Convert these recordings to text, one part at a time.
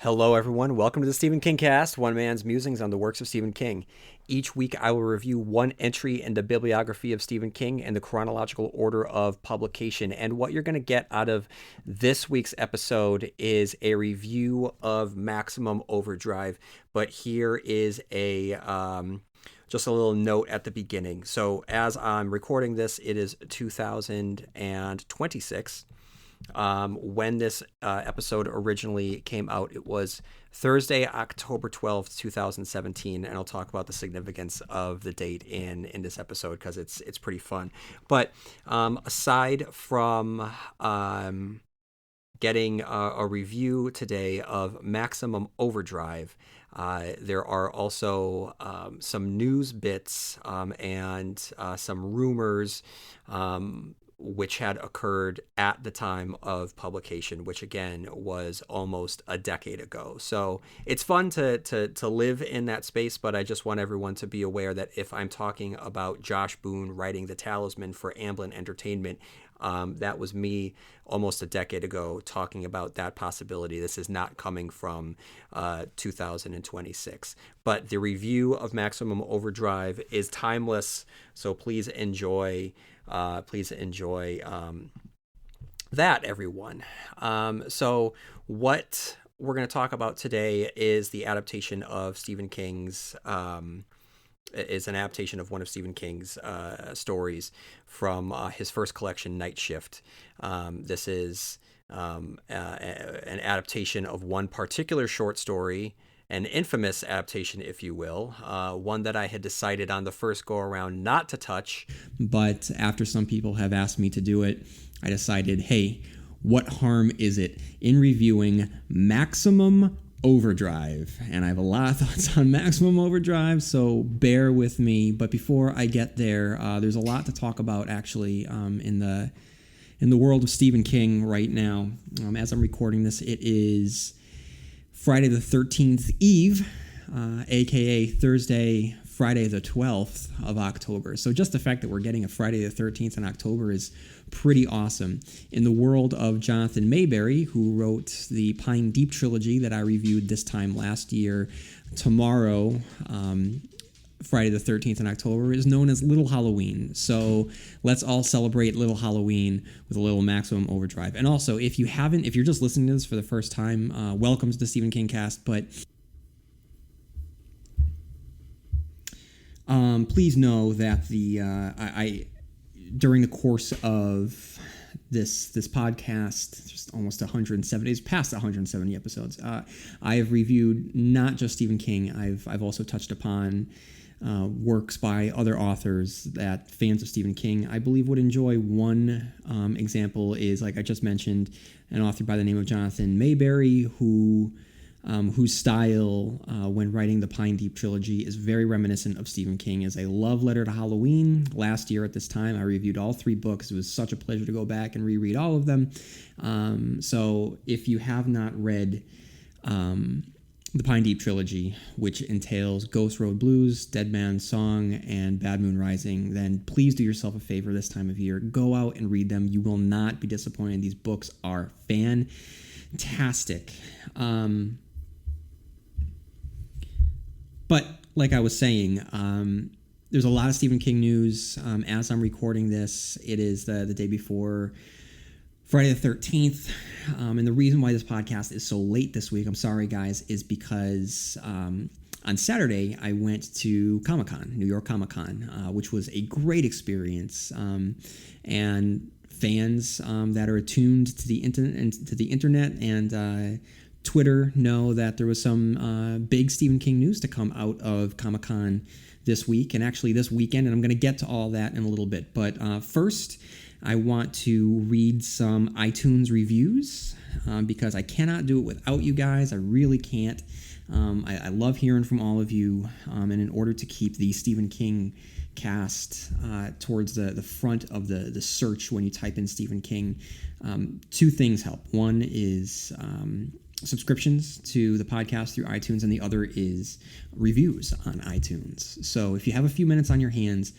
Hello, everyone. Welcome to the Stephen Kingcast, one man's musings on the works of Stephen King. Each week, I will review one entry in the bibliography of Stephen King and the chronological order of publication. And what you're going to get out of this week's episode is a review of Maximum Overdrive. But here is a just a little note at the beginning. So, as I'm recording this, it is 2026. When this episode originally came out, it was Thursday, October 12th, 2017, and I'll talk about the significance of the date in this episode because it's pretty fun. But aside from getting a review today of Maximum Overdrive, there are also some news bits and some rumors which had occurred at the time of publication, which again was almost a decade ago. So it's fun to live in that space, but I just want everyone to be aware that if I'm talking about Josh Boone writing the Talisman for Amblin Entertainment, that was me almost a decade ago talking about that possibility. This is not coming from 2026. But the review of Maximum Overdrive is timeless, so please enjoy that, everyone. So what we're going to talk about today is the adaptation of Stephen King's is an adaptation of one of Stephen King's stories from his first collection, Night Shift. This is an adaptation of one particular short story, an infamous adaptation, if you will, one that I had decided on the first go-around not to touch. But after some people have asked me to do it, I decided, hey, what harm is it in reviewing Maximum Overdrive? And I have a lot of thoughts on Maximum Overdrive, so bear with me. But before I get there, there's a lot to talk about, actually, in the world of Stephen King right now. As I'm recording this, it is Friday the 13th Eve, a.k.a. Thursday, Friday the 12th of October. So just the fact that we're getting a Friday the 13th in October is pretty awesome. In the world of Jonathan Mayberry, who wrote the Pine Deep trilogy that I reviewed this time last year, tomorrow, Friday the 13th in October, is known as Little Halloween. So let's all celebrate Little Halloween with a little Maximum Overdrive. And also, if you're just listening to this for the first time, welcome to the Stephen Kingcast. But please know that I during the course of this podcast, just almost 170, it's past 170 episodes, I have reviewed not just Stephen King. I've also touched upon works by other authors that fans of Stephen King, I believe, would enjoy. One example is, like I just mentioned, an author by the name of Jonathan Mayberry, whose style when writing the Pine Deep trilogy is very reminiscent of Stephen King, as a love letter to Halloween. Last year at this time, I reviewed all 3 books. It was such a pleasure to go back and reread all of them. So if you have not read the Pine Deep trilogy, which entails Ghost Road Blues, Dead Man's Song, and Bad Moon Rising, then please do yourself a favor this time of year. Go out and read them. You will not be disappointed. These books are fantastic. But like I was saying, there's a lot of Stephen King news. As I'm recording this, it is the day before Friday the 13th. And the reason why this podcast is so late this week, I'm sorry guys, is because on Saturday I went to Comic-Con, New York Comic-Con, which was a great experience. And fans that are attuned to the internet and Twitter know that there was some big Stephen King news to come out of Comic-Con this week, and actually this weekend, and I'm going to get to all that in a little bit. But first, I want to read some iTunes reviews because I cannot do it without you guys. I really can't. I love hearing from all of you, and in order to keep the Stephen King cast towards the front of the search when you type in Stephen King, 2 things help. One is subscriptions to the podcast through iTunes, and the other is reviews on iTunes. So if you have a few minutes on your hands,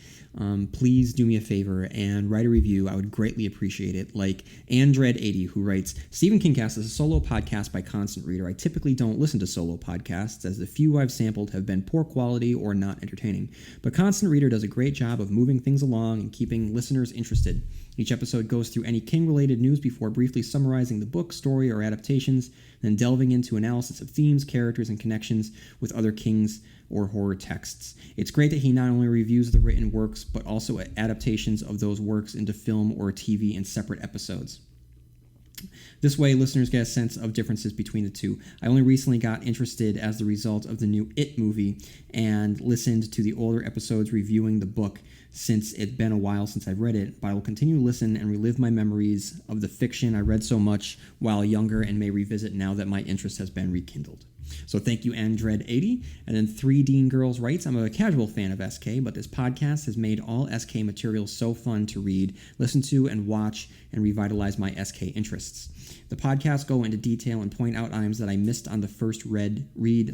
please do me a favor and write a review. I would greatly appreciate it. Like Andred80, who writes, Stephen Kingcast is a solo podcast by Constant Reader. I typically don't listen to solo podcasts, as the few I've sampled have been poor quality or not entertaining. But Constant Reader does a great job of moving things along and keeping listeners interested. Each episode goes through any King-related news before briefly summarizing the book, story, or adaptations, then delving into analysis of themes, characters, and connections with other Kings or horror texts. It's great that he not only reviews the written works, but also adaptations of those works into film or TV in separate episodes. This way, listeners get a sense of differences between the two. I only recently got interested as the result of the new It movie and listened to the older episodes reviewing the book, since it's been a while since I've read it, but I will continue to listen and relive my memories of the fiction I read so much while younger and may revisit now that my interest has been rekindled. So thank you, Andred80. And then 3 Dean Girls writes, I'm a casual fan of SK, but this podcast has made all SK material so fun to read, listen to, and watch, and revitalize my SK interests. The podcasts go into detail and point out items that I missed on the first read,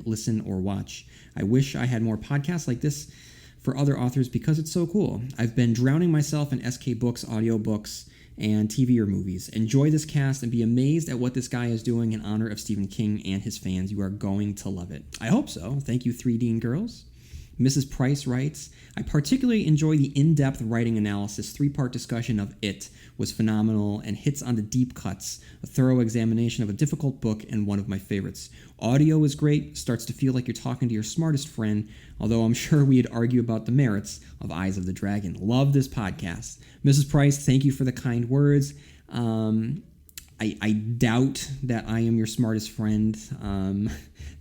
listen, or watch. I wish I had more podcasts like this for other authors because it's so cool. I've been drowning myself in SK books, audiobooks, and TV or movies. Enjoy this cast and be amazed at what this guy is doing in honor of Stephen King and his fans. You are going to love it. I hope so. Thank you, 3 Dean Girls. Mrs. Price writes, I particularly enjoy the in-depth writing analysis. 3-part discussion of It was phenomenal and hits on the deep cuts, a thorough examination of a difficult book and one of my favorites. Audio is great, starts to feel like you're talking to your smartest friend, although I'm sure we'd argue about the merits of Eyes of the Dragon. Love this podcast. Mrs. Price, thank you for the kind words. I doubt that I am your smartest friend.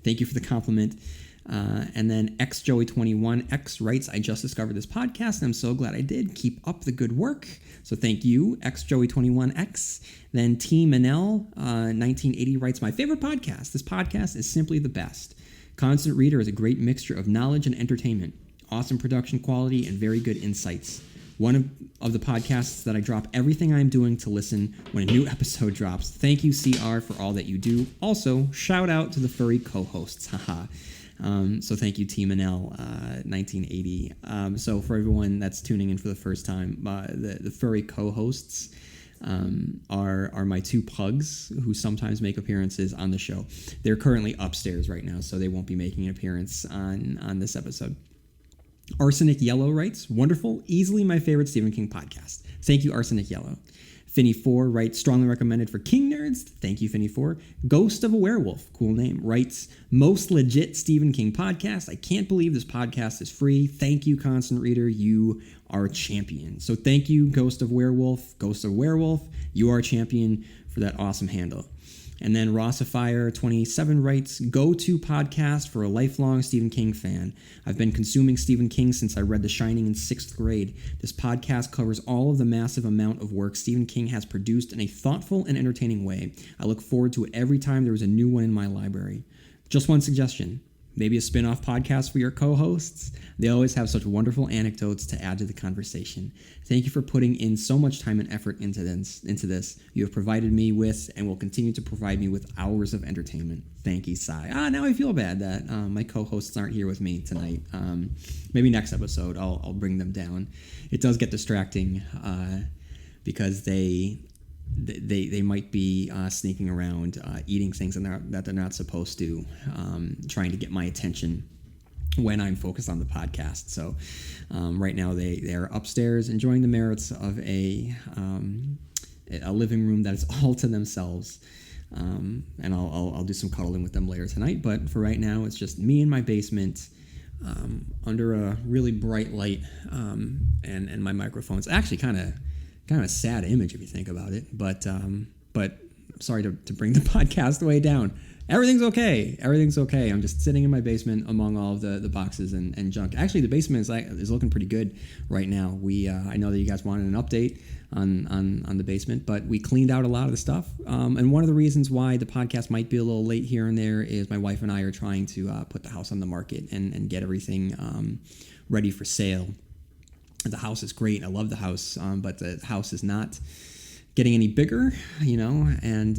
Thank you for the compliment. And then XJoey21X writes, I just discovered this podcast and I'm so glad I did. Keep up the good work. So thank you, XJoey21X. Then T Manel 1980 writes, my favorite podcast. This podcast is simply the best. Constant Reader is a great mixture of knowledge and entertainment, awesome production quality, and very good insights. One of the podcasts that I drop everything I'm doing to listen when a new episode drops. Thank you, CR, for all that you do. Also, shout out to the furry co-hosts. Haha. So thank you, Team Manel, 1980. So for everyone that's tuning in for the first time, the furry co-hosts are my 2 pugs who sometimes make appearances on the show. They're currently upstairs right now, so they won't be making an appearance on this episode. Arsenic Yellow writes, wonderful, easily my favorite Stephen King podcast. Thank you, Arsenic Yellow. Finny4 writes, strongly recommended for King nerds. Thank you, Finny4. Ghost of a Werewolf, cool name, writes, most legit Stephen King podcast. I can't believe this podcast is free. Thank you, Constant Reader. You are a champion. So thank you, Ghost of Werewolf. Ghost of Werewolf, you are a champion for that awesome handle. And then Rossifier27 writes, go-to podcast for a lifelong Stephen King fan. I've been consuming Stephen King since I read The Shining in 6th grade. This podcast covers all of the massive amount of work Stephen King has produced in a thoughtful and entertaining way. I look forward to it every time there is a new one in my library. Just one suggestion. Maybe a spin-off podcast for your co-hosts. They always have such wonderful anecdotes to add to the conversation. Thank you for putting in so much time and effort into this. You have provided me with and will continue to provide me with hours of entertainment. Thank you, Sai. Now I feel bad that my co-hosts aren't here with me tonight. Maybe next episode I'll bring them down. It does get distracting because they might be sneaking around, eating things that they're not supposed to, trying to get my attention when I'm focused on the podcast. So right now they are upstairs enjoying the merits of a living room that is all to themselves. And I'll do some cuddling with them later tonight. But for right now, it's just me in my basement under a really bright light and my microphone. It's actually kind of a sad image if you think about it, but sorry to bring the podcast way down. Everything's okay. I'm just sitting in my basement among all of the boxes and junk. Actually, the basement is looking pretty good right now. I know that you guys wanted an update on the basement, but we cleaned out a lot of the stuff. And one of the reasons why the podcast might be a little late here and there is my wife and I are trying to put the house on the market and get everything ready for sale. The house is great. I love the house, but the house is not getting any bigger, and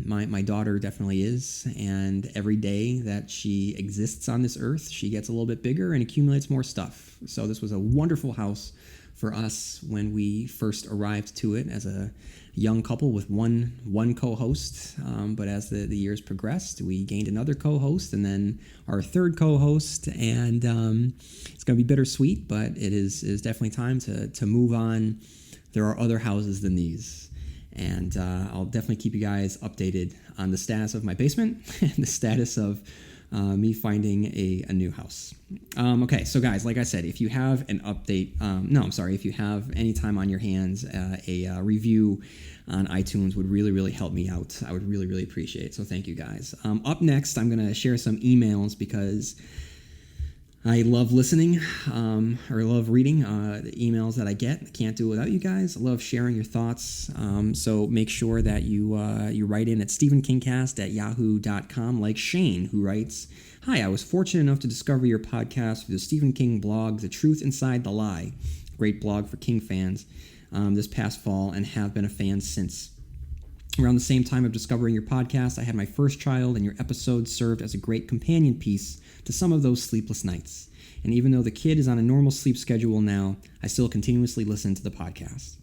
my daughter definitely is. And every day that she exists on this earth, she gets a little bit bigger and accumulates more stuff. So this was a wonderful house for us when we first arrived to it as a young couple with one co-host. But as the years progressed, we gained another co-host and then our third co-host. And it's going to be bittersweet, but it is definitely time to move on. There are other houses than these. And I'll definitely keep you guys updated on the status of my basement and the status of me finding a new house. Okay, so guys, like I said, if you have an update, if you have any time on your hands, a review on iTunes would really, really help me out. I would really, really appreciate it. So thank you guys. Up next, I'm going to share some emails because I love listening or love reading the emails that I get. I can't do it without you guys. I love sharing your thoughts. So make sure that you write in at stephenkingcast@yahoo.com, like Shane, who writes, "Hi, I was fortunate enough to discover your podcast through the Stephen King blog, The Truth Inside the Lie. Great blog for King fans this past fall and have been a fan since. Around the same time of discovering your podcast, I had my first child, and your episodes served as a great companion piece to some of those sleepless nights. And even though the kid is on a normal sleep schedule now, I still continuously listen to the podcast.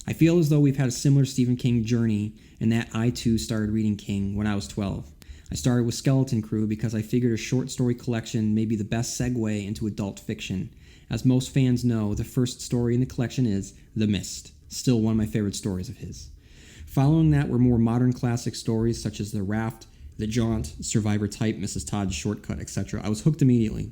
I feel as though we've had a similar Stephen King journey in that I too started reading King when I was 12. I started with Skeleton Crew because I figured a short story collection may be the best segue into adult fiction. As most fans know, the first story in the collection is The Mist, still one of my favorite stories of his. Following that were more modern classic stories such as The Raft, The Jaunt, Survivor Type, Mrs. Todd's Shortcut, etc. I was hooked immediately.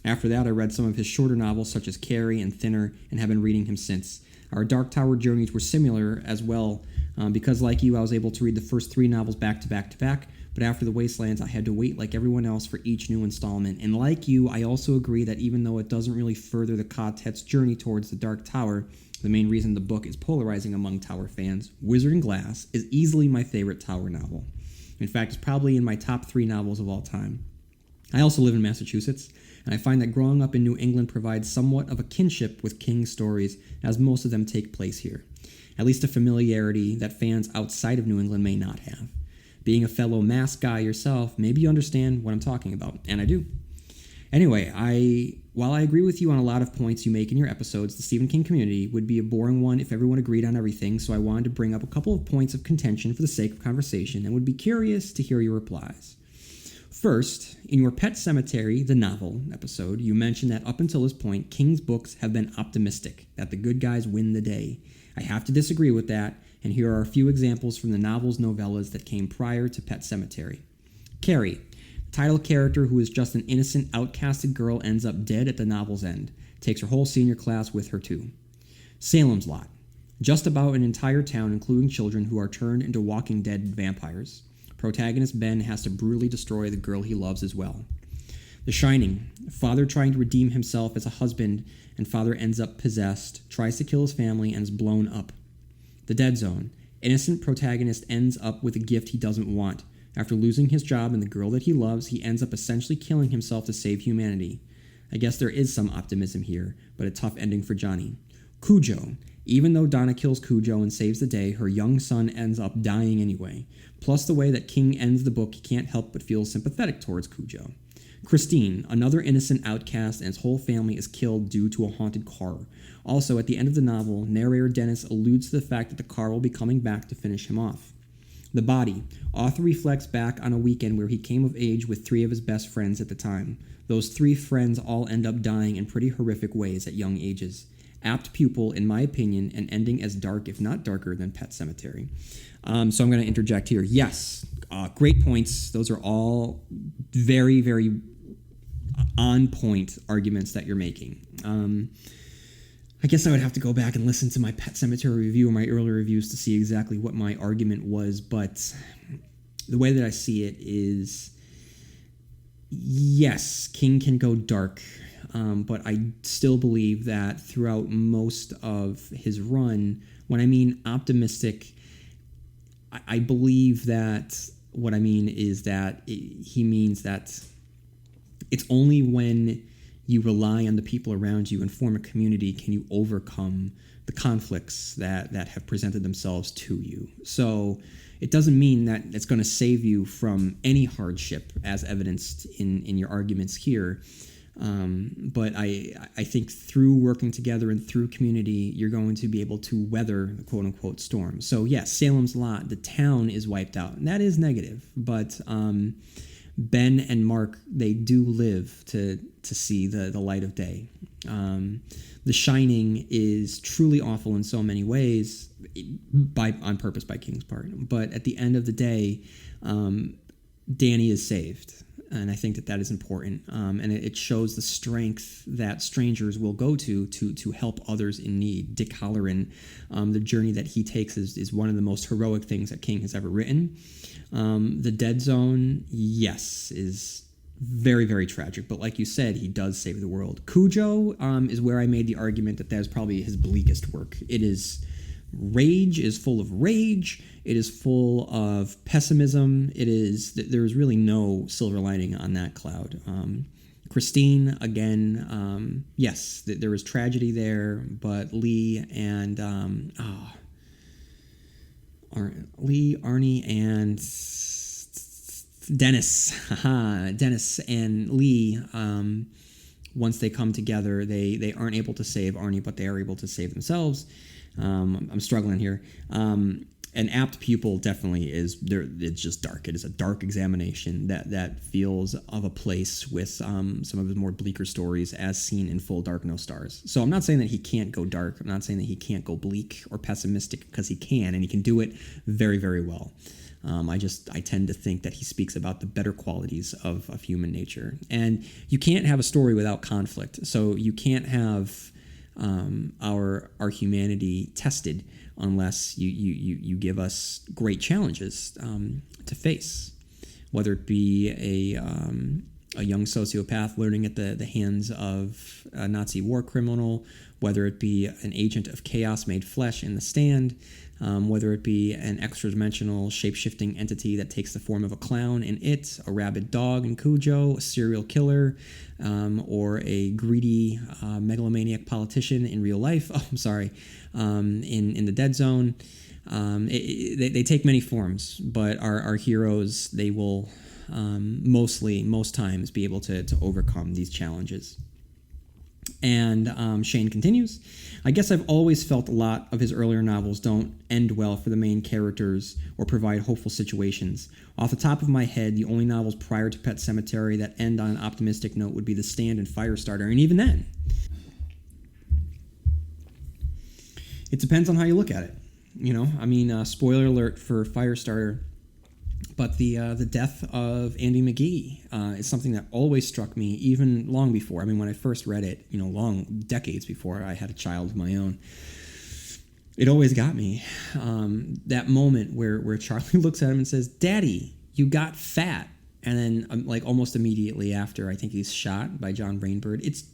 After that, I read some of his shorter novels such as Carrie and Thinner and have been reading him since. Our Dark Tower journeys were similar as well because, like you, I was able to read the first 3 novels back to back to back, but after The Wastelands, I had to wait like everyone else for each new installment. And like you, I also agree that even though it doesn't really further the quartet's journey towards the Dark Tower, the main reason the book is polarizing among Tower fans, Wizard and Glass is easily my favorite Tower novel. In fact, it's probably in my top 3 novels of all time. I also live in Massachusetts, and I find that growing up in New England provides somewhat of a kinship with King's stories, as most of them take place here. At least a familiarity that fans outside of New England may not have. Being a fellow Mass guy yourself, maybe you understand what I'm talking about, and I do. Anyway, while I agree with you on a lot of points you make in your episodes, the Stephen King community would be a boring one if everyone agreed on everything, so I wanted to bring up a couple of points of contention for the sake of conversation and would be curious to hear your replies. First, in your Pet Sematary, the novel episode, you mentioned that up until this point, King's books have been optimistic, that the good guys win the day. I have to disagree with that, and here are a few examples from the novel's novellas that came prior to Pet Sematary. Carrie. Title character who is just an innocent, outcasted girl ends up dead at the novel's end. Takes her whole senior class with her too. Salem's Lot. Just about an entire town, including children, who are turned into Walking Dead vampires. Protagonist Ben has to brutally destroy the girl he loves as well. The Shining. Father trying to redeem himself as a husband, and father ends up possessed, tries to kill his family, and is blown up. The Dead Zone. Innocent protagonist ends up with a gift he doesn't want. After losing his job and the girl that he loves, he ends up essentially killing himself to save humanity. I guess there is some optimism here, but a tough ending for Johnny. Cujo. Even though Donna kills Cujo and saves the day, her young son ends up dying anyway. Plus the way that King ends the book, he can't help but feel sympathetic towards Cujo. Christine. Another innocent outcast and his whole family is killed due to a haunted car. Also, at the end of the novel, narrator Dennis alludes to the fact that the car will be coming back to finish him off. The Body. Author reflects back on a weekend where he came of age with 3 of his best friends at the time. Those 3 friends all end up dying in pretty horrific ways at young ages. Apt pupil, in my opinion, and ending as dark, if not darker, than Pet Sematary. So I'm going to interject here. Yes, great points. Those are all very, very on-point arguments that you're making. I guess I would have to go back and listen to my Pet Sematary review or my earlier reviews to see exactly what my argument was, but the way that I see it is, yes, King can go dark, but I still believe that throughout most of his run, when I mean optimistic, I believe that what I mean is that he means that it's only when you rely on the people around you and form a community can you overcome the conflicts that have presented themselves to you. So it doesn't mean that it's going to save you from any hardship, as evidenced in your arguments here. But I think through working together and through community, you're going to be able to weather the quote-unquote storm. So yes, Salem's Lot, the town is wiped out, and that is negative. But Ben and Mark, they do live to see the light of day. The Shining is truly awful in so many ways, on purpose by King's part. But at the end of the day, Danny is saved. And I think that is important. And it shows the strength that strangers will go to help others in need. Dick Halloran, the journey that he takes is one of the most heroic things that King has ever written. The Dead Zone, yes, is very, very tragic. But like you said, he does save the world. Cujo is where I made the argument that is probably his bleakest work. It is full of rage. It is full of pessimism. There is really no silver lining on that cloud. Christine, again, yes, there was tragedy there, but Lee and Arnie and Dennis and Lee, once they come together, they aren't able to save Arnie, but they are able to save themselves. I'm struggling here. An apt pupil definitely is there. It's just dark. It is a dark examination that feels of a place with some of his more bleaker stories as seen in Full Dark, No Stars. So I'm not saying that he can't go dark. I'm not saying that he can't go bleak or pessimistic, because he can, and he can do it very, very well. I tend to think that he speaks about the better qualities of human nature. And you can't have a story without conflict. So you can't have our humanity tested unless you give us great challenges to face, whether it be a young sociopath learning at the hands of a Nazi war criminal, whether it be an agent of chaos made flesh in The Stand, whether it be an extra-dimensional shape-shifting entity that takes the form of a clown in It, a rabid dog in Cujo, a serial killer, or a greedy megalomaniac politician in real life. Oh, I'm sorry. In The Dead Zone. They take many forms, but our heroes, they will most times be able to overcome these challenges. And Shane continues, I guess I've always felt a lot of his earlier novels don't end well for the main characters or provide hopeful situations. Off the top of my head, the only novels prior to Pet Sematary that end on an optimistic note would be The Stand and Firestarter, and even then, it depends on how you look at it. Spoiler alert for Firestarter, but the death of Andy McGee is something that always struck me, even long before. When I first read it, long decades before I had a child of my own. It always got me. That moment where Charlie looks at him and says, "Daddy, you got fat," and then almost immediately after, I think he's shot by John Rainbird. It's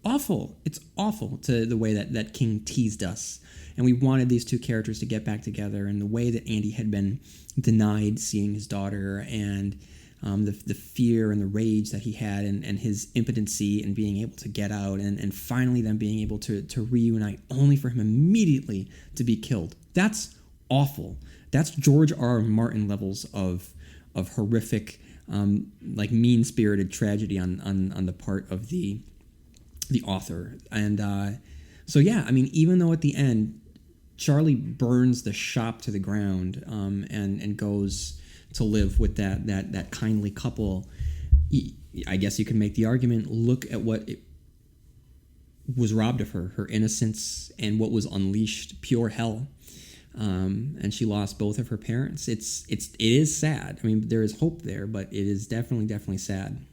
awful. It's awful to the way that King teased us. And we wanted these two characters to get back together, and the way that Andy had been denied seeing his daughter, and the fear and the rage that he had, and his impotency in being able to get out, and finally them being able to reunite, only for him immediately to be killed. That's awful. That's George R. R. Martin levels of horrific, mean-spirited tragedy on the part of the author. And so yeah, even though at the end Charlie burns the shop to the ground and goes to live with that kindly couple, I guess you could make the argument, look at what it was robbed of her innocence, and what was unleashed, pure hell. And she lost both of her parents. It is sad. There is hope there, but it is definitely sad.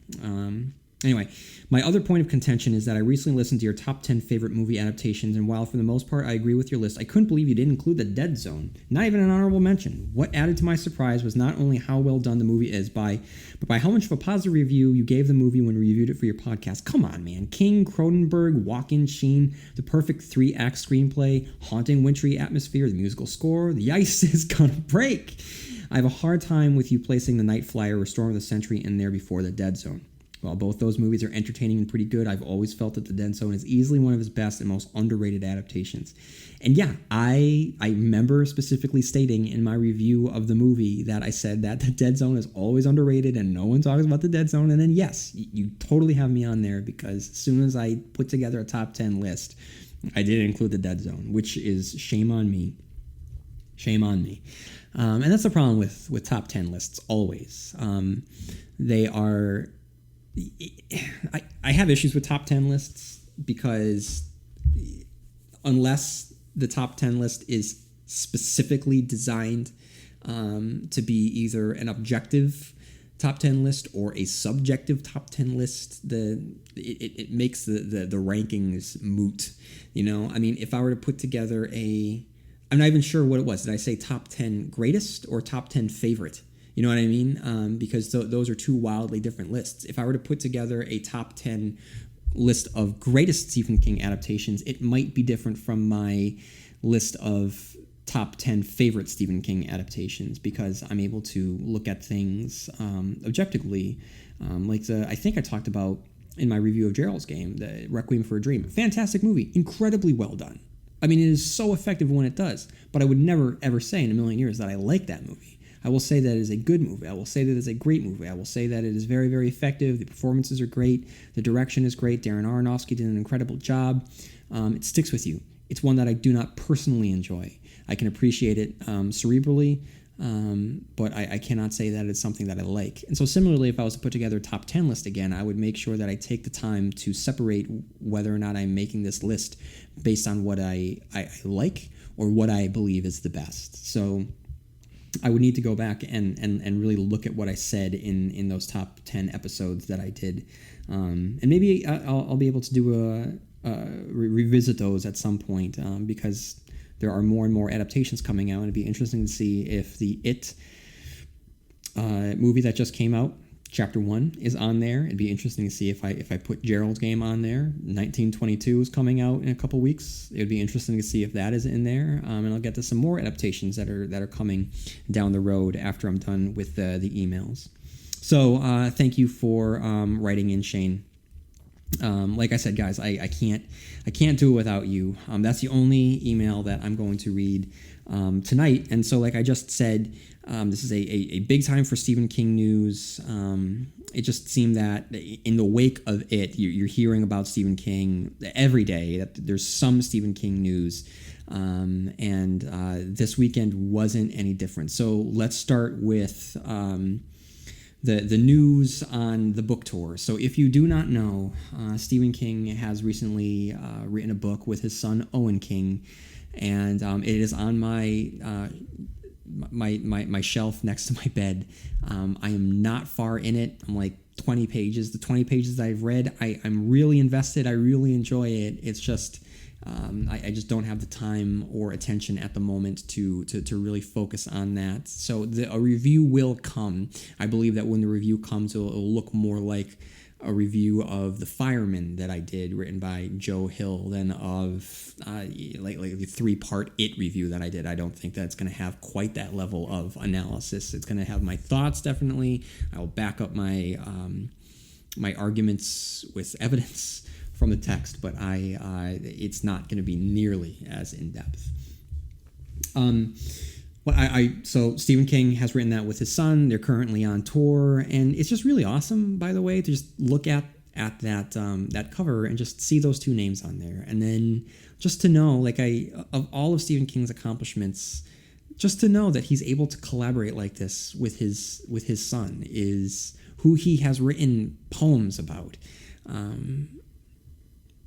Anyway, my other point of contention is that I recently listened to your top 10 favorite movie adaptations, and while for the most part I agree with your list, I couldn't believe you didn't include The Dead Zone. Not even an honorable mention. What added to my surprise was not only how well done the movie is, but by how much of a positive review you gave the movie when you reviewed it for your podcast. Come on, man. King, Cronenberg, Walken, Sheen, the perfect 3-act screenplay, haunting wintry atmosphere, the musical score, the ice is gonna break. I have a hard time with you placing The Night Flyer or Storm of the Century in there before The Dead Zone. While both those movies are entertaining and pretty good, I've always felt that The Dead Zone is easily one of his best and most underrated adaptations. And yeah, I remember specifically stating in my review of the movie that I said that The Dead Zone is always underrated and no one talks about The Dead Zone. And then yes, you totally have me on there, because as soon as I put together a top 10 list, I did include The Dead Zone, which is shame on me. Shame on me. And that's the problem with top 10 lists always. They are... I have issues with top 10 lists because unless the top 10 list is specifically designed to be either an objective top 10 list or a subjective top 10 list, it makes the rankings moot. You know, I mean, if I were to put together I'm not even sure what it was. Did I say top 10 greatest or top 10 favorite? You know what I mean? Because those are two wildly different lists. If I were to put together a top 10 list of greatest Stephen King adaptations, it might be different from my list of top 10 favorite Stephen King adaptations, because I'm able to look at things objectively. I think I talked about in my review of Gerald's Game, the Requiem for a Dream. Fantastic movie. Incredibly well done. I mean, it is so effective when it does, but I would never, ever say in a million years that I like that movie. I will say that it is a good movie. I will say that it is a great movie. I will say that it is very, very effective. The performances are great. The direction is great. Darren Aronofsky did an incredible job. It sticks with you. It's one that I do not personally enjoy. I can appreciate it cerebrally, but I cannot say that it's something that I like. And so similarly, if I was to put together a top 10 list again, I would make sure that I take the time to separate whether or not I'm making this list based on what I like or what I believe is the best. So I would need to go back and really look at what I said in those top 10 episodes that I did. And maybe I'll be able to do revisit those at some point, because there are more and more adaptations coming out, and it'd be interesting to see if the It movie that just came out, Chapter 1, is on there. It'd be interesting to see if I put Gerald's Game on there. 1922 is coming out in a couple weeks. It'd be interesting to see if that is in there. And I'll get to some more adaptations that are coming down the road after I'm done with the emails. So thank you for writing in, Shane. Like I said, guys, I can't do it without you. That's the only email that I'm going to read tonight. And so, like I just said, this is a big time for Stephen King news. It just seemed that in the wake of it, you're hearing about Stephen King every day, that there's some Stephen King news. And this weekend wasn't any different. So let's start with the news on the book tour. So if you do not know, Stephen King has recently written a book with his son Owen King, and it is on my shelf next to my bed. I am not far in it. I'm like 20 pages. The 20 pages that I've read, I'm really invested. I really enjoy it. It's just I just don't have the time or attention at the moment to really focus on that. So a review will come. I believe that when the review comes, it'll look more like a review of The Fireman that I did, written by Joe Hill, than of like the 3-part It review that I did. I don't think that's going to have quite that level of analysis. It's going to have my thoughts, definitely. I will back up my my arguments with evidence from the text, but it's not going to be nearly as in depth. So Stephen King has written that with his son. They're currently on tour, and it's just really awesome, by the way, to just look at that cover and just see those two names on there, and then just to know, of all of Stephen King's accomplishments, just to know that he's able to collaborate like this with his son, is who he has written poems about.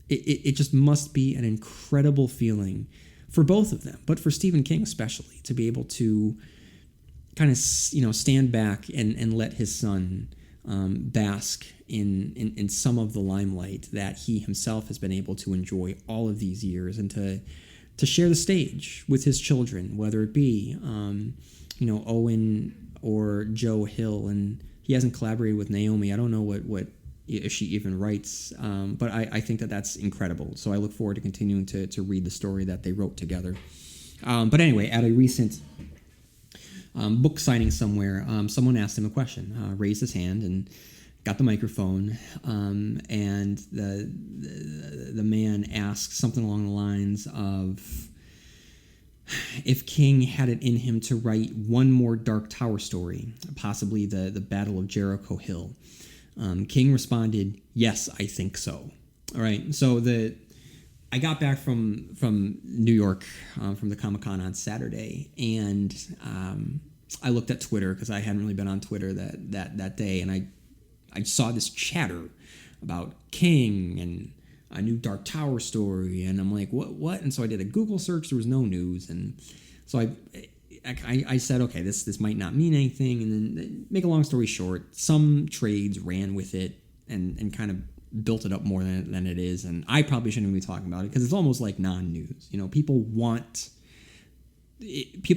It just must be an incredible feeling for both of them, but for Stephen King especially, to be able to kind of stand back and let his son bask in some of the limelight that he himself has been able to enjoy all of these years, and to share the stage with his children, whether it be Owen or Joe Hill. And he hasn't collaborated with Naomi. I don't know what if she even writes, but I think that's incredible. So I look forward to continuing to read the story that they wrote together. But anyway, at a recent book signing somewhere, someone asked him a question, raised his hand, and got the microphone, and the man asks something along the lines of if King had it in him to write one more Dark Tower story, possibly the Battle of Jericho Hill. King responded, "Yes, I think so." All right, so I got back from New York from the Comic-Con on Saturday, and I looked at Twitter because I hadn't really been on Twitter that day, and I saw this chatter about King and a new Dark Tower story, and I'm like, what? And so I did a Google search. There was no news, and so I said, okay, this might not mean anything. And then, make a long story short, some trades ran with it and kind of built it up more than it is. And I probably shouldn't be talking about it because it's almost like non-news. People are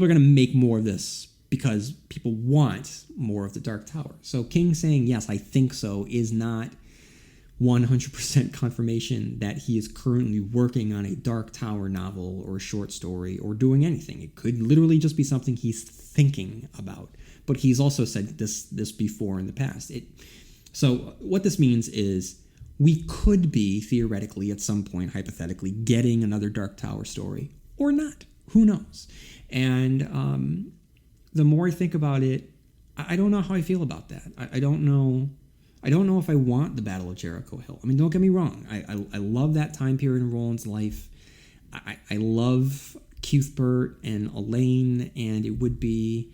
going to make more of this because people want more of the Dark Tower. So King saying, yes, I think so, is not 100% confirmation that he is currently working on a Dark Tower novel or a short story or doing anything. It could literally just be something he's thinking about. But he's also said this before in the past. So what this means is we could be, theoretically, at some point, hypothetically, getting another Dark Tower story or not. Who knows? And the more I think about it, I don't know how I feel about that. I don't know if I want the Battle of Jericho Hill. I mean, don't get me wrong. I love that time period in Roland's life. I love Cuthbert and Elaine, and it would be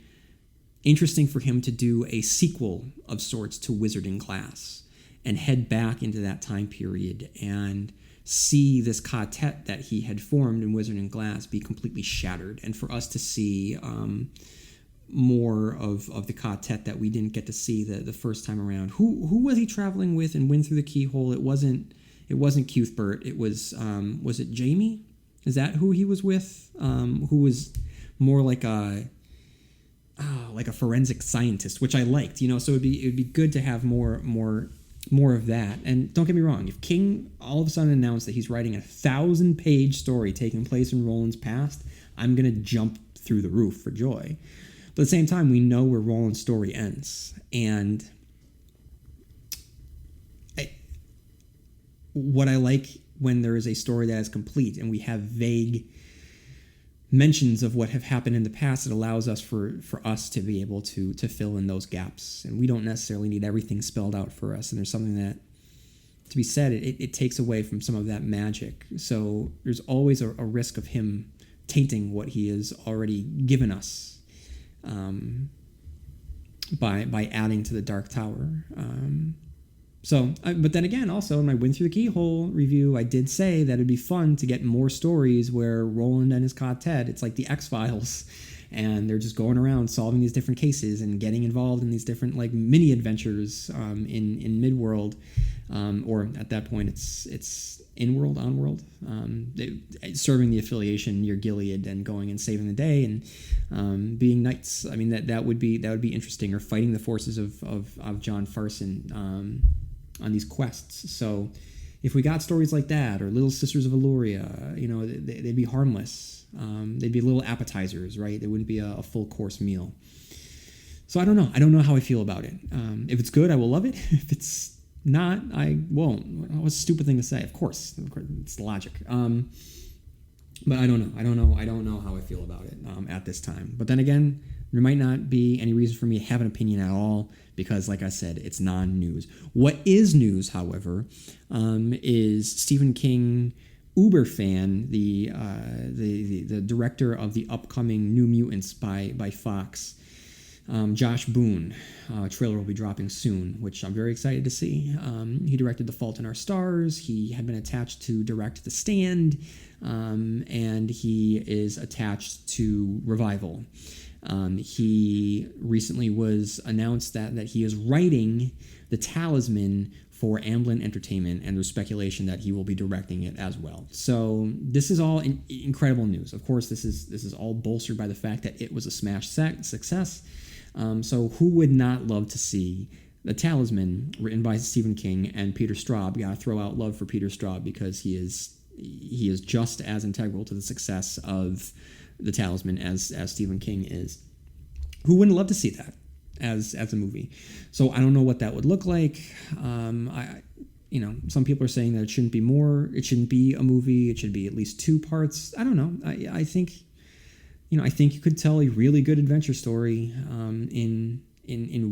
interesting for him to do a sequel of sorts to Wizard in Class and head back into that time period and see this quartet that he had formed in Wizard in Glass be completely shattered, and for us to see more of the quartet that we didn't get to see the first time around. Who was he traveling with and Wind Through the Keyhole? It wasn't Cuthbert. It was it Jamie? Is that who he was with? Who was more like a forensic scientist, which I liked. So it'd be good to have more of that. And don't get me wrong, if King all of a sudden announced that he's writing a 1,000-page story taking place in Roland's past, I'm gonna jump through the roof for joy. But at the same time, we know where Roland's story ends. And what I like when there is a story that is complete and we have vague mentions of what have happened in the past, it allows us for us to be able to fill in those gaps. And we don't necessarily need everything spelled out for us. And there's something that, to be said, it takes away from some of that magic. So there's always a risk of him tainting what he has already given us. By adding to the Dark Tower. But then again, also in my Wind Through the Keyhole review, I did say that it'd be fun to get more stories where Roland and his quartet, it's like the X-Files, and they're just going around solving these different cases and getting involved in these different like mini adventures in Midworld, or at that point it's in-world, on-world, serving the affiliation near Gilead and going and saving the day and being knights. I mean that would be interesting, or fighting the forces of John Farson on these quests. So if we got stories like that, or Little Sisters of Eluria, they'd be harmless. They'd be little appetizers, right? They wouldn't be a full course meal. So I don't know how I feel about it. If it's good, I will love it. If it's not, I won't. What a stupid thing to say. Of course, it's the logic. But I don't know. I don't know how I feel about it at this time. But then again, there might not be any reason for me to have an opinion at all because, like I said, it's non-news. What is news, however, is Stephen King uber fan, the director of the upcoming New Mutants by Fox. Josh Boone, trailer will be dropping soon, which I'm very excited to see. He directed The Fault in Our Stars. He had been attached to direct The Stand, and he is attached to Revival. He recently was announced that he is writing The Talisman for Amblin Entertainment, and there's speculation that he will be directing it as well. So this is all incredible news. Of course, this is all bolstered by the fact that it was a smash success. So who would not love to see The Talisman, written by Stephen King and Peter Straub? Gotta throw out love for Peter Straub because he is just as integral to the success of The Talisman as Stephen King is. Who wouldn't love to see that? as a movie. So I don't know what that would look like. Some people are saying that it shouldn't be more. It shouldn't be a movie. It should be at least 2 parts. I don't know. I think you could tell a really good adventure story in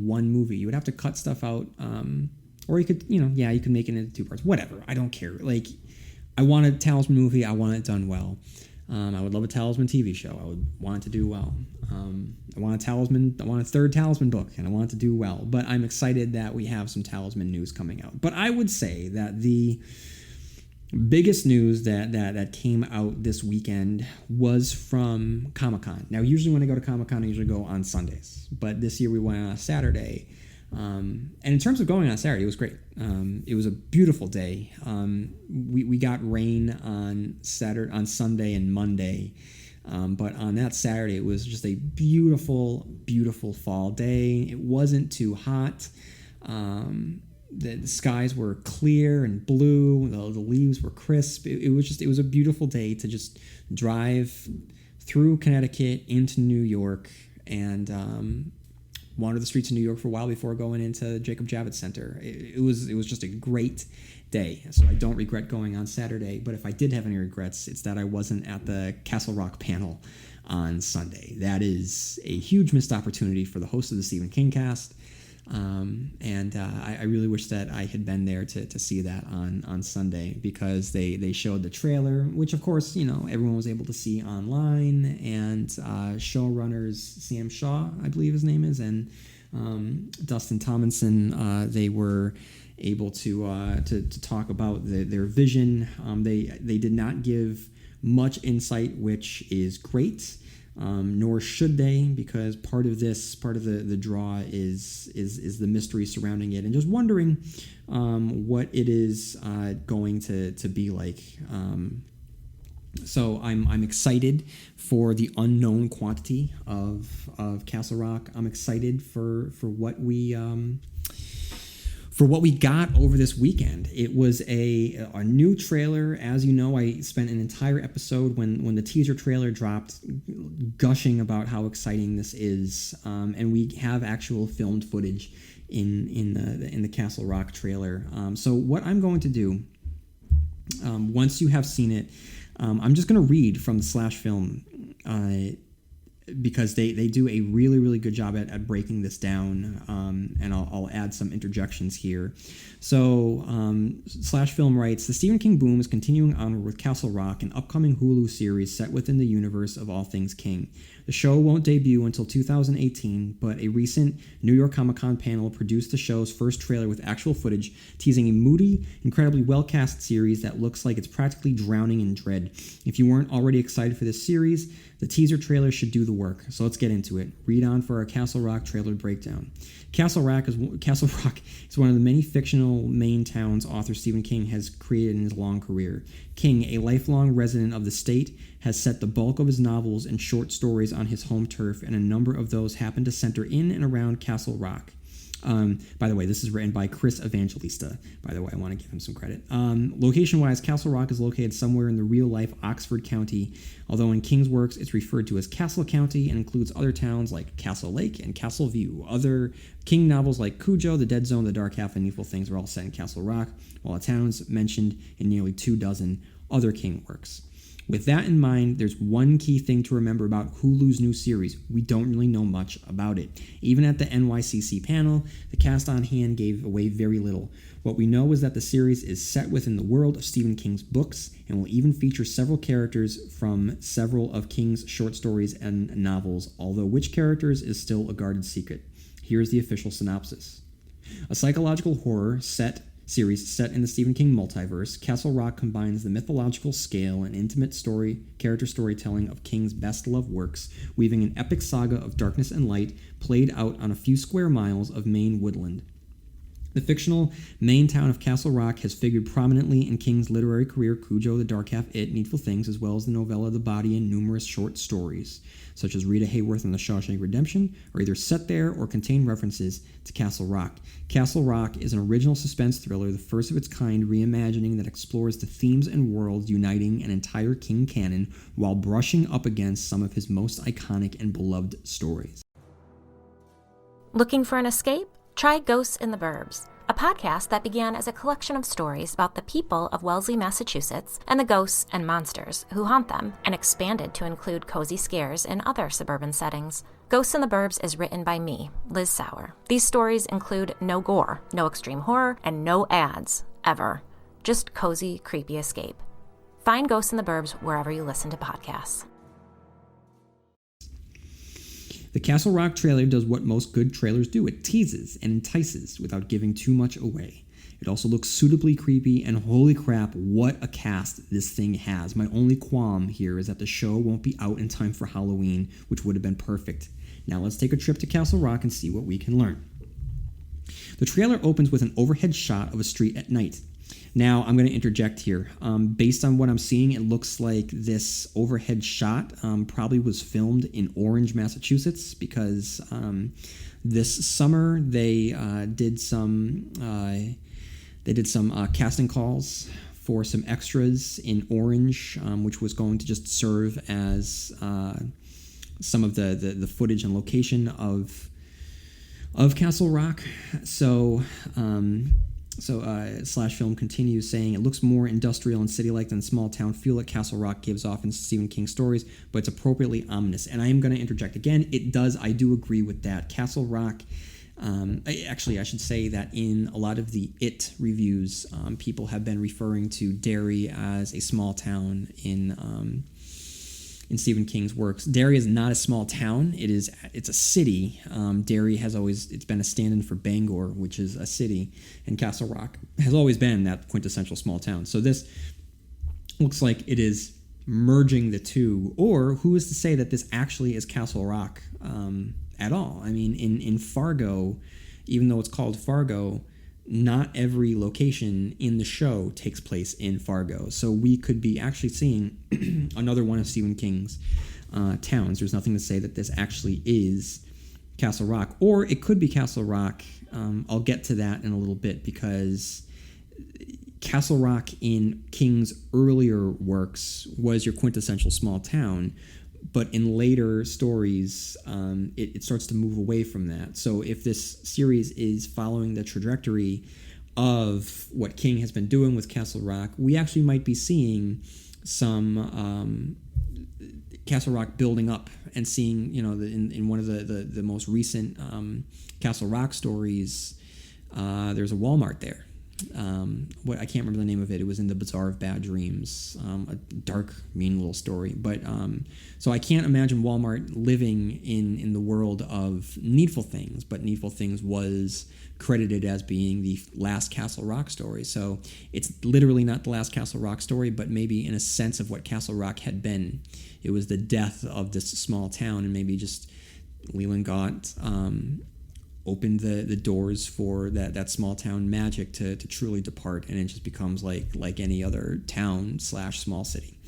one movie. You would have to cut stuff out, or you could, you could make it into 2 parts. Whatever. I don't care. Like, I want a Talisman movie. I want it done well. I would love a Talisman TV show. I would want it to do well. I want a 3rd Talisman book, and I want it to do well. But I'm excited that we have some Talisman news coming out. But I would say that the biggest news that came out this weekend was from Comic-Con. Now, usually when I go to Comic-Con, I usually go on Sundays. But this year we went on a Saturday. And in terms of going on Saturday, it was great. It was a beautiful day. We got rain on Sunday and Monday. But on that Saturday, it was just a beautiful, beautiful fall day. It wasn't too hot. The skies were clear and blue. The leaves were crisp. It was a beautiful day to just drive through Connecticut into New York and wander the streets of New York for a while before going into Jacob Javits Center. It was just a great day. So I don't regret going on Saturday, but if I did have any regrets, it's that I wasn't at the Castle Rock panel on Sunday. That is a huge missed opportunity for the host of the Stephen Kingcast. I really wish that I had been there to see that on Sunday, because they showed the trailer, which of course, everyone was able to see online, and showrunners Sam Shaw, I believe his name is, and Dustin Tomlinson, they were able to talk about their vision. They did not give much insight, which is great. Nor should they, because part of the draw is the mystery surrounding it, and just wondering what it is going to be like. So I'm excited for the unknown quantity of Castle Rock. I'm excited for what we got over this weekend. It was a new trailer. As you know, I spent an entire episode when the teaser trailer dropped gushing about how exciting this is, and we have actual filmed footage in the Castle Rock trailer. So what I'm going to do, once you have seen it, I'm just going to read from the Slash Film, because they do a really, really good job at breaking this down, and I'll add some interjections here. So Slash Film writes, the Stephen King boom is continuing onward with Castle Rock, an upcoming Hulu series set within the universe of all things King. The show won't debut until 2018, but a recent New York Comic-Con panel produced the show's first trailer with actual footage, teasing a moody, incredibly well-cast series that looks like it's practically drowning in dread. If you weren't already excited for this series, the teaser trailer should do the work. So let's get into it. Read on for our Castle Rock trailer breakdown. Castle Rock is one of the many fictional Maine towns author Stephen King has created in his long career. King, a lifelong resident of the state, has set the bulk of his novels and short stories on his home turf, and a number of those happen to center in and around Castle Rock. By the way, this is written by Chris Evangelista. By the way, I want to give him some credit. Location-wise, Castle Rock is located somewhere in the real-life Oxford County, although in King's works it's referred to as Castle County and includes other towns like Castle Lake and Castle View. Other King novels like Cujo, The Dead Zone, The Dark Half, and Needful Things are all set in Castle Rock, while the towns mentioned in nearly 24 other King works. With that in mind, there's one key thing to remember about Hulu's new series. We don't really know much about it. Even at the NYCC panel, the cast on hand gave away very little. What we know is that the series is set within the world of Stephen King's books and will even feature several characters from several of King's short stories and novels, although which characters is still a guarded secret. Here's the official synopsis. A psychological horror series set in the Stephen King multiverse, Castle Rock combines the mythological scale and intimate character storytelling of King's best-loved works, weaving an epic saga of darkness and light played out on a few square miles of Maine woodland. The fictional Maine town of Castle Rock has figured prominently in King's literary career, Cujo, The Dark Half, It, Needful Things, as well as the novella The Body, and numerous short stories, such as Rita Hayworth and The Shawshank Redemption, are either set there or contain references to Castle Rock. Castle Rock is an original suspense thriller, the first of its kind reimagining that explores the themes and worlds uniting an entire King canon while brushing up against some of his most iconic and beloved stories. Looking for an escape? Try Ghosts in the Burbs, a podcast that began as a collection of stories about the people of Wellesley, Massachusetts, and the ghosts and monsters who haunt them, and expanded to include cozy scares in other suburban settings. Ghosts in the Burbs is written by me, Liz Sauer. These stories include no gore, no extreme horror, and no ads, ever. Just cozy, creepy escape. Find Ghosts in the Burbs wherever you listen to podcasts. The Castle Rock trailer does what most good trailers do. It teases and entices without giving too much away. It also looks suitably creepy, and holy crap, what a cast this thing has. My only qualm here is that the show won't be out in time for Halloween, which would have been perfect. Now let's take a trip to Castle Rock and see what we can learn. The trailer opens with an overhead shot of a street at night. Now, I'm going to interject here. Based on what I'm seeing, it looks like this overhead shot probably was filmed in Orange, Massachusetts, because this summer they did some casting calls for some extras in Orange, which was going to just serve as some of the footage and location of Castle Rock. So Slash Film continues saying, it looks more industrial and city-like than the small town feel that Castle Rock gives off in Stephen King stories, but it's appropriately ominous. And I am going to interject again. I do agree with that. Castle Rock, I should say that in a lot of the It reviews, people have been referring to Derry as a small town in Stephen King's works. Derry is not a small town. It's a city. Derry it's been a stand-in for Bangor, which is a city, and Castle Rock has always been that quintessential small town. So this looks like it is merging the two, or who is to say that this actually is Castle Rock at all? I mean, in Fargo, even though it's called Fargo, not every location in the show takes place in Fargo. So we could be actually seeing another one of Stephen King's towns. There's nothing to say that this actually is Castle Rock. Or it could be Castle Rock. I'll get to that in a little bit, because Castle Rock in King's earlier works was your quintessential small town. But in later stories, it starts to move away from that. So if this series is following the trajectory of what King has been doing with Castle Rock, we actually might be seeing some Castle Rock building up, and seeing, in one of the most recent Castle Rock stories, there's a Walmart there. I can't remember the name of it. It was in the Bazaar of Bad Dreams, a dark, mean little story. But so I can't imagine Walmart living in the world of Needful Things. But Needful Things was credited as being the last Castle Rock story. So it's literally not the last Castle Rock story, but maybe in a sense of what Castle Rock had been. It was the death of this small town, and maybe just Leland Gaunt opened the doors for that small town magic to truly depart, and it just becomes like any other town / small city.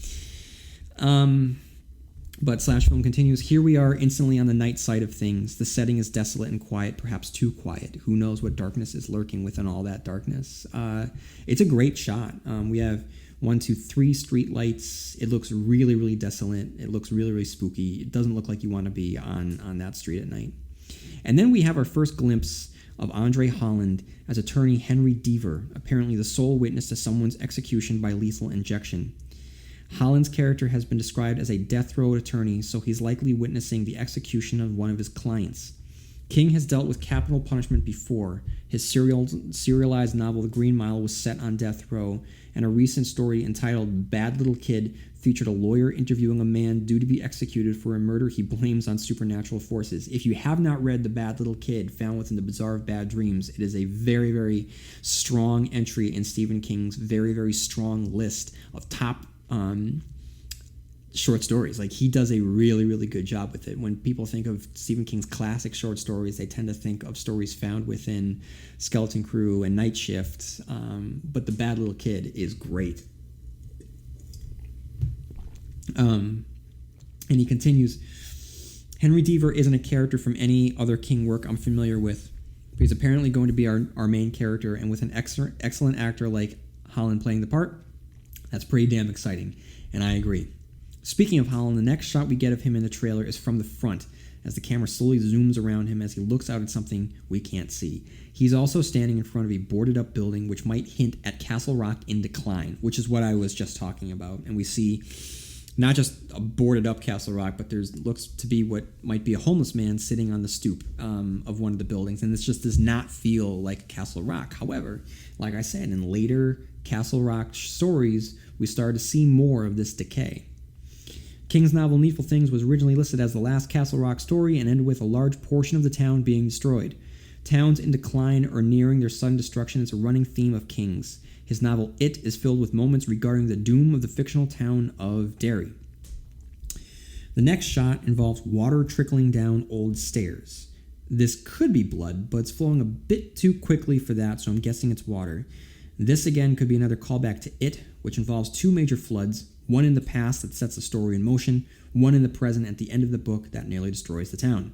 But Slash Film continues, here we are instantly on the night side of things. The setting is desolate and quiet, perhaps too quiet. Who knows what darkness is lurking within all that darkness. It's a great shot. We have 1, 2, 3 street lights. It looks really, really desolate. It looks really, really spooky. It doesn't look like you want to be on that street at night. And then we have our first glimpse of Andre Holland as attorney Henry Deaver, apparently the sole witness to someone's execution by lethal injection. Holland's character has been described as a death row attorney, so he's likely witnessing the execution of one of his clients. King has dealt with capital punishment before. His serialized novel The Green Mile was set on death row, and a recent story entitled Bad Little Kid featured a lawyer interviewing a man due to be executed for a murder he blames on supernatural forces. If you have not read The Bad Little Kid, found within the Bazaar of Bad Dreams, it is a very, very strong entry in Stephen King's very, very strong list of top short stories. Like, he does a really, really good job with it. When people think of Stephen King's classic short stories, they tend to think of stories found within Skeleton Crew and Night Shift, but The Bad Little Kid is great. And he continues, Henry Deaver isn't a character from any other King work I'm familiar with, but he's apparently going to be our main character, and with an excellent actor like Holland playing the part, that's pretty damn exciting, and I agree. Speaking of Holland, the next shot we get of him in the trailer is from the front, as the camera slowly zooms around him as he looks out at something we can't see. He's also standing in front of a boarded-up building, which might hint at Castle Rock in decline, which is what I was just talking about. And we see not just a boarded-up Castle Rock, but there's looks to be what might be a homeless man sitting on the stoop of one of the buildings, and this just does not feel like Castle Rock. However, like I said, in later Castle Rock stories, we started to see more of this decay. King's novel Needful Things was originally listed as the last Castle Rock story and ended with a large portion of the town being destroyed. Towns in decline or nearing their sudden destruction is a running theme of King's. His novel It is filled with moments regarding the doom of the fictional town of Derry. The next shot involves water trickling down old stairs. This could be blood, but it's flowing a bit too quickly for that, so I'm guessing it's water. This again could be another callback to It, which involves two major floods, one in the past that sets the story in motion, one in the present at the end of the book that nearly destroys the town.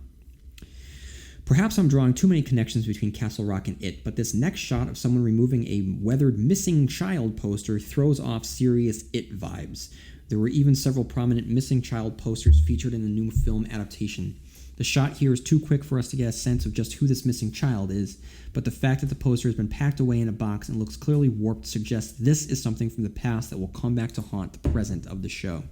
Perhaps I'm drawing too many connections between Castle Rock and It, but this next shot of someone removing a weathered missing child poster throws off serious It vibes. There were even several prominent missing child posters featured in the new film adaptation. The shot here is too quick for us to get a sense of just who this missing child is, but the fact that the poster has been packed away in a box and looks clearly warped suggests this is something from the past that will come back to haunt the present of the show.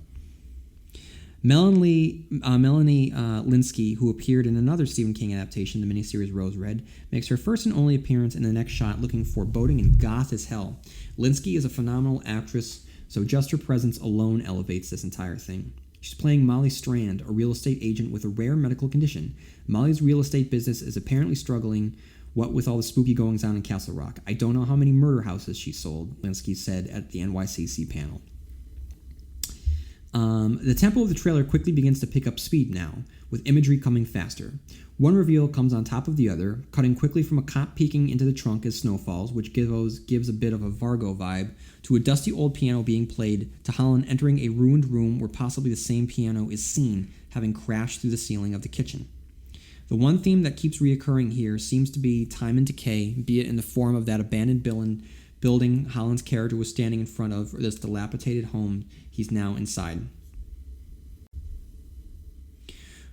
Melanie Linsky, who appeared in another Stephen King adaptation, the miniseries Rose Red, makes her first and only appearance in the next shot looking foreboding and goth as hell. Linsky is a phenomenal actress, so just her presence alone elevates this entire thing. She's playing Molly Strand, a real estate agent with a rare medical condition. Molly's real estate business is apparently struggling, what with all the spooky goings-on in Castle Rock. I don't know how many murder houses she sold, Linsky said at the NYCC panel. The tempo of the trailer quickly begins to pick up speed now, with imagery coming faster. One reveal comes on top of the other, cutting quickly from a cop peeking into the trunk as snow falls, which gives a bit of a Vargo vibe, to a dusty old piano being played, to Holland entering a ruined room where possibly the same piano is seen, having crashed through the ceiling of the kitchen. The one theme that keeps reoccurring here seems to be time and decay, be it in the form of that abandoned building Holland's character was standing in front of, or this dilapidated home he's now inside.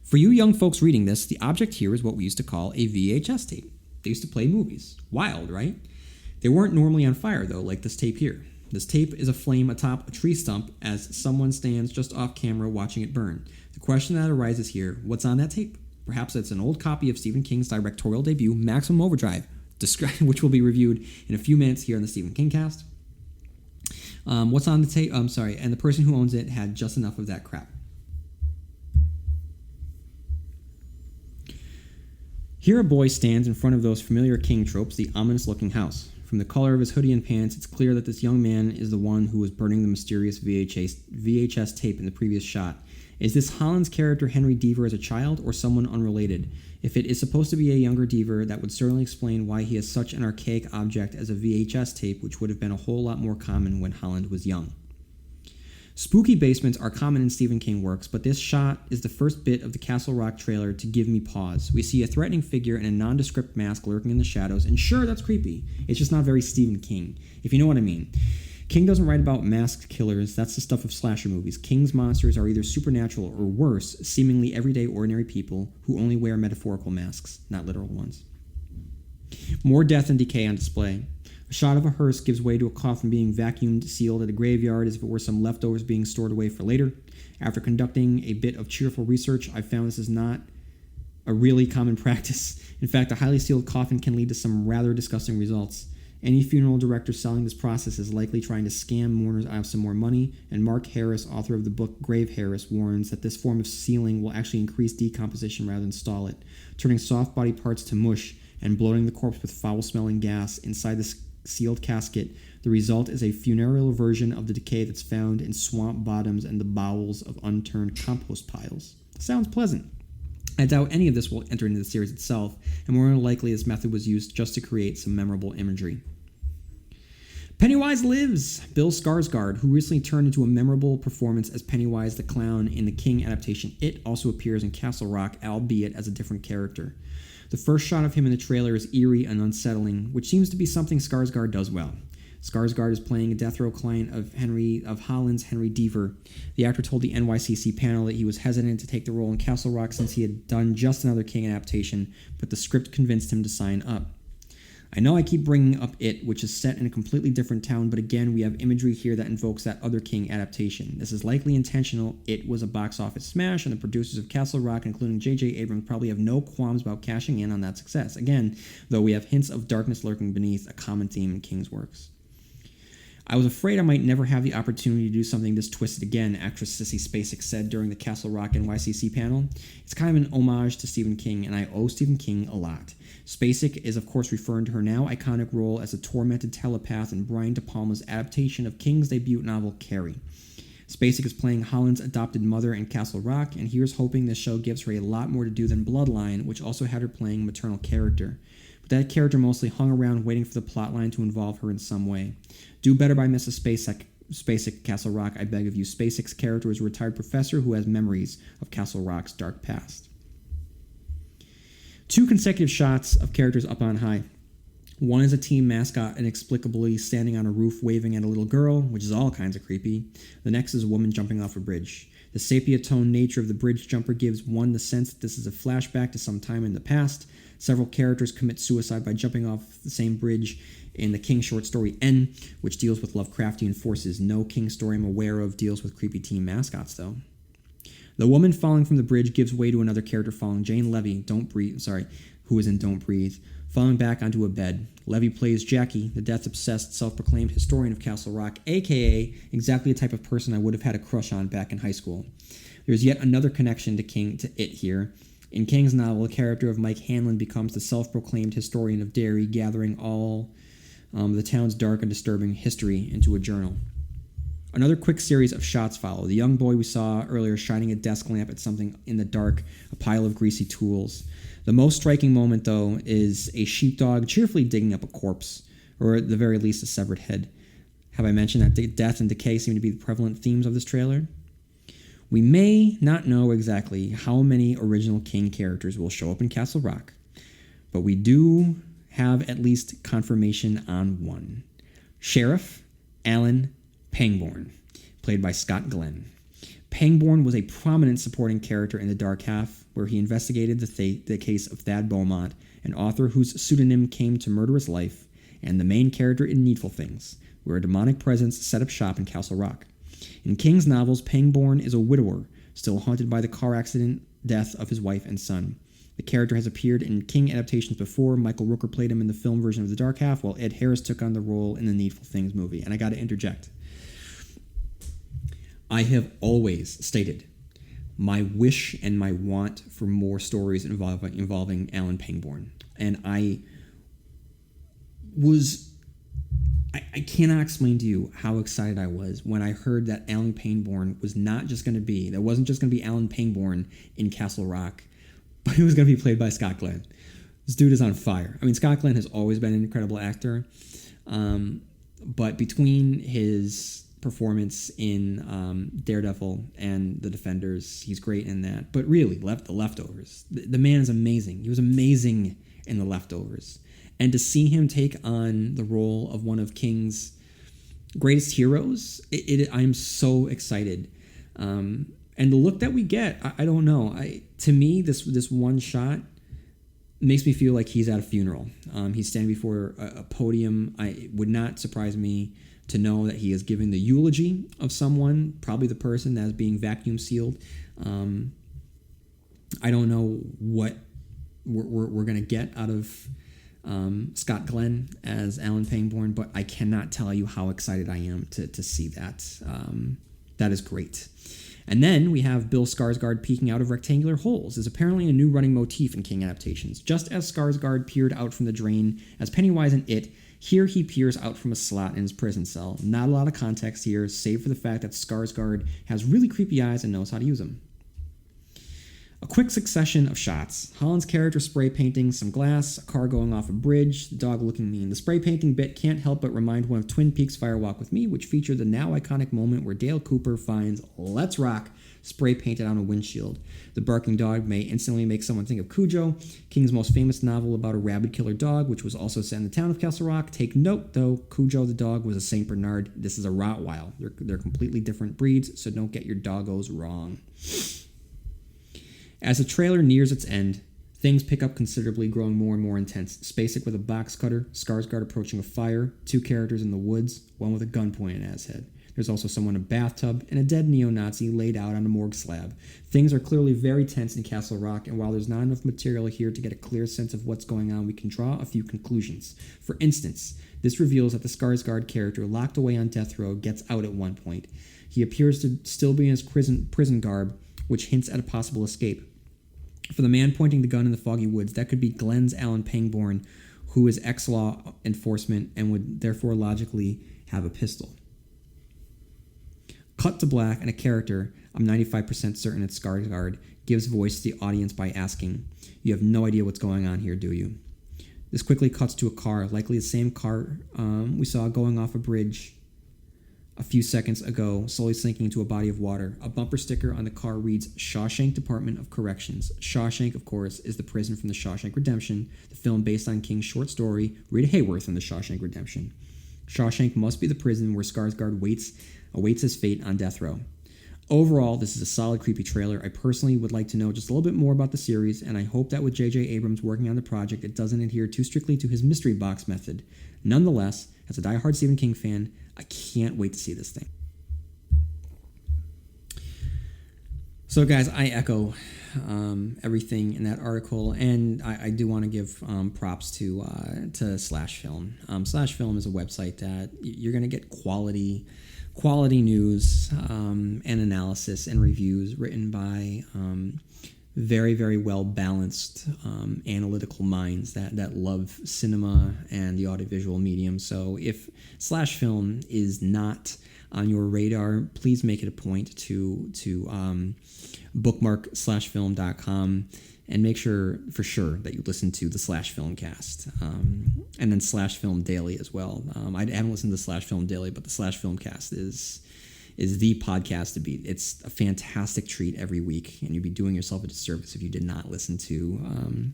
For you young folks reading this, the object here is what we used to call a VHS tape. They used to play movies. Wild, right? They weren't normally on fire, though, like this tape here. This tape is aflame atop a tree stump as someone stands just off camera watching it burn. The question that arises here, what's on that tape? Perhaps it's an old copy of Stephen King's directorial debut, Maximum Overdrive, which will be reviewed in a few minutes here on the Stephen Kingcast. What's on the tape? And the person who owns it had just enough of that crap. Here a boy stands in front of those familiar King tropes, the ominous-looking house. From the color of his hoodie and pants, it's clear that this young man is the one who was burning the mysterious VHS tape in the previous shot. Is this Holland's character Henry Deaver as a child, or someone unrelated? If it is supposed to be a younger Deaver, that would certainly explain why he has such an archaic object as a VHS tape, which would have been a whole lot more common when Holland was young. Spooky basements are common in Stephen King works, but this shot is the first bit of the Castle Rock trailer to give me pause. We see a threatening figure in a nondescript mask lurking in the shadows, and sure, that's creepy. It's just not very Stephen King, if you know what I mean. King doesn't write about masked killers, that's the stuff of slasher movies. King's monsters are either supernatural or worse, seemingly everyday ordinary people who only wear metaphorical masks, not literal ones. More death and decay on display. A shot of a hearse gives way to a coffin being vacuumed sealed at a graveyard as if it were some leftovers being stored away for later. After conducting a bit of cheerful research, I found this is not a really common practice. In fact, a highly sealed coffin can lead to some rather disgusting results. Any funeral director selling this process is likely trying to scam mourners out of some more money, and Mark Harris, author of the book Grave Harris, warns that this form of sealing will actually increase decomposition rather than stall it, turning soft body parts to mush and bloating the corpse with foul-smelling gas inside the sealed casket. The result is a funereal version of the decay that's found in swamp bottoms and the bowels of unturned compost piles. Sounds pleasant. I doubt any of this will enter into the series itself, and more than likely this method was used just to create some memorable imagery. Pennywise lives! Bill Skarsgård, who recently turned into a memorable performance as Pennywise the Clown in the King adaptation It, also appears in Castle Rock, albeit as a different character. The first shot of him in the trailer is eerie and unsettling, which seems to be something Skarsgård does well. Skarsgård is playing a death row client of Holland's Henry Deaver. The actor told the NYCC panel that he was hesitant to take the role in Castle Rock since he had done just another King adaptation, but the script convinced him to sign up. I know I keep bringing up It, which is set in a completely different town, but again, we have imagery here that invokes that other King adaptation. This is likely intentional. It was a box office smash, and the producers of Castle Rock, including J.J. Abrams, probably have no qualms about cashing in on that success. Again, though we have hints of darkness lurking beneath, a common theme in King's works. I was afraid I might never have the opportunity to do something this twisted again, actress Sissy Spacek said during the Castle Rock NYCC panel. It's kind of an homage to Stephen King, and I owe Stephen King a lot. Spacek is, of course, referring to her now iconic role as a tormented telepath in Brian De Palma's adaptation of King's debut novel, Carrie. Spacek is playing Holland's adopted mother in Castle Rock, and here's hoping this show gives her a lot more to do than Bloodline, which also had her playing a maternal character. But that character mostly hung around waiting for the plotline to involve her in some way. Do better by Mrs. Spacek, Castle Rock, I beg of you. Spacek's character is a retired professor who has memories of Castle Rock's dark past. 2 consecutive shots of characters up on high. One is a team mascot inexplicably standing on a roof waving at a little girl, which is all kinds of creepy. The next is a woman jumping off a bridge. The sepia-tone nature of the bridge jumper gives one the sense that this is a flashback to some time in the past. Several characters commit suicide by jumping off the same bridge in the King short story N, which deals with Lovecraftian forces. No King story I'm aware of deals with creepy team mascots, though. The woman falling from the bridge gives way to another character falling, Jane Levy, who is in Don't Breathe, falling back onto a bed. Levy plays Jackie, the death-obsessed, self-proclaimed historian of Castle Rock, a.k.a. exactly the type of person I would have had a crush on back in high school. There's yet another connection to It here. In King's novel, the character of Mike Hanlon becomes the self-proclaimed historian of Derry, gathering all the town's dark and disturbing history into a journal. Another quick series of shots follow. The young boy we saw earlier shining a desk lamp at something in the dark, a pile of greasy tools. The most striking moment, though, is a sheepdog cheerfully digging up a corpse, or at the very least a severed head. Have I mentioned that death and decay seem to be the prevalent themes of this trailer? We may not know exactly how many original King characters will show up in Castle Rock, but we do have at least confirmation on one. Sheriff Alan Pangborn, played by Scott Glenn. Pangborn was a prominent supporting character in The Dark Half, where he investigated the case of Thad Beaumont, an author whose pseudonym came to murder his life, and the main character in Needful Things, where a demonic presence set up shop in Castle Rock. In King's novels, Pangborn is a widower, still haunted by the car accident death of his wife and son. The character has appeared in King adaptations before. Michael Rooker played him in the film version of The Dark Half, while Ed Harris took on the role in the Needful Things movie. And I got to interject. I have always stated my wish and my want for more stories involving Alan Pangborn. And I cannot explain to you how excited I was when I heard that Alan Pangborn wasn't just going to be Alan Pangborn in Castle Rock, but it was going to be played by Scott Glenn. This dude is on fire. I mean, Scott Glenn has always been an incredible actor, but between his performance in Daredevil and The Defenders, he's great in that. But really, The Leftovers, the man is amazing. He was amazing in The Leftovers. And to see him take on the role of one of King's greatest heroes, I am so excited. And the look that we get, I don't know. To me, this one shot makes me feel like he's at a funeral. He's standing before a podium. It would not surprise me to know that he is giving the eulogy of someone, probably the person that is being vacuum sealed. I don't know what we're going to get out of Scott Glenn as Alan Pangborn, but I cannot tell you how excited I am to see that. That is great. And then we have Bill Skarsgård peeking out of rectangular holes is apparently a new running motif in King adaptations. Just as Skarsgård peered out from the drain as Pennywise in It, here he peers out from a slot in his prison cell. Not a lot of context here, save for the fact that Skarsgård has really creepy eyes and knows how to use them. A quick succession of shots. Holland's character spray painting some glass, a car going off a bridge, the dog looking mean. The spray painting bit can't help but remind one of Twin Peaks' Fire Walk with Me, which featured the now iconic moment where Dale Cooper finds "Let's Rock" spray painted on a windshield. The barking dog may instantly make someone think of Cujo, King's most famous novel about a rabid killer dog, which was also set in the town of Castle Rock. Take note, though, Cujo the dog was a St. Bernard. This is a Rottweiler. They're completely different breeds, so don't get your doggos wrong. As the trailer nears its end, things pick up considerably, growing more and more intense. Spacek with a box cutter, Skarsgård approaching a fire, two characters in the woods, one with a gun pointed at his head. There's also someone in a bathtub, and a dead neo-Nazi laid out on a morgue slab. Things are clearly very tense in Castle Rock, and while there's not enough material here to get a clear sense of what's going on, we can draw a few conclusions. For instance, this reveals that the Skarsgård character, locked away on death row, gets out at one point. He appears to still be in his prison garb, which hints at a possible escape. For the man pointing the gun in the foggy woods, that could be Glenn's Alan Pangborn, who is ex-law enforcement and would therefore logically have a pistol. Cut to black, and a character, I'm 95% certain it's Skarsgård, gives voice to the audience by asking, "You have no idea what's going on here, do you?" This quickly cuts to a car, likely the same car we saw going off a bridge a few seconds ago, slowly sinking into a body of water. A bumper sticker on the car reads, "Shawshank Department of Corrections." Shawshank, of course, is the prison from The Shawshank Redemption, the film based on King's short story, Rita Hayworth and The Shawshank Redemption. Shawshank must be the prison where Skarsgård awaits his fate on death row. Overall, this is a solid, creepy trailer. I personally would like to know just a little bit more about the series, and I hope that with J.J. Abrams working on the project, it doesn't adhere too strictly to his mystery box method. Nonetheless, as a diehard Stephen King fan, I can't wait to see this thing. So, guys, I echo everything in that article, and I do want to give props to Slash Film. Slash Film is a website that you're going to get quality news and analysis and reviews written by very, very well-balanced analytical minds that love cinema and the audiovisual medium. So if Slash Film is not on your radar, please make it a point to bookmark slashfilm.com and make sure for sure that you listen to the Slash Filmcast and then Slash Film Daily as well. I haven't listened to Slash Film Daily, but the Slash Filmcast is the podcast to beat. It's a fantastic treat every week, and you'd be doing yourself a disservice if you did not listen to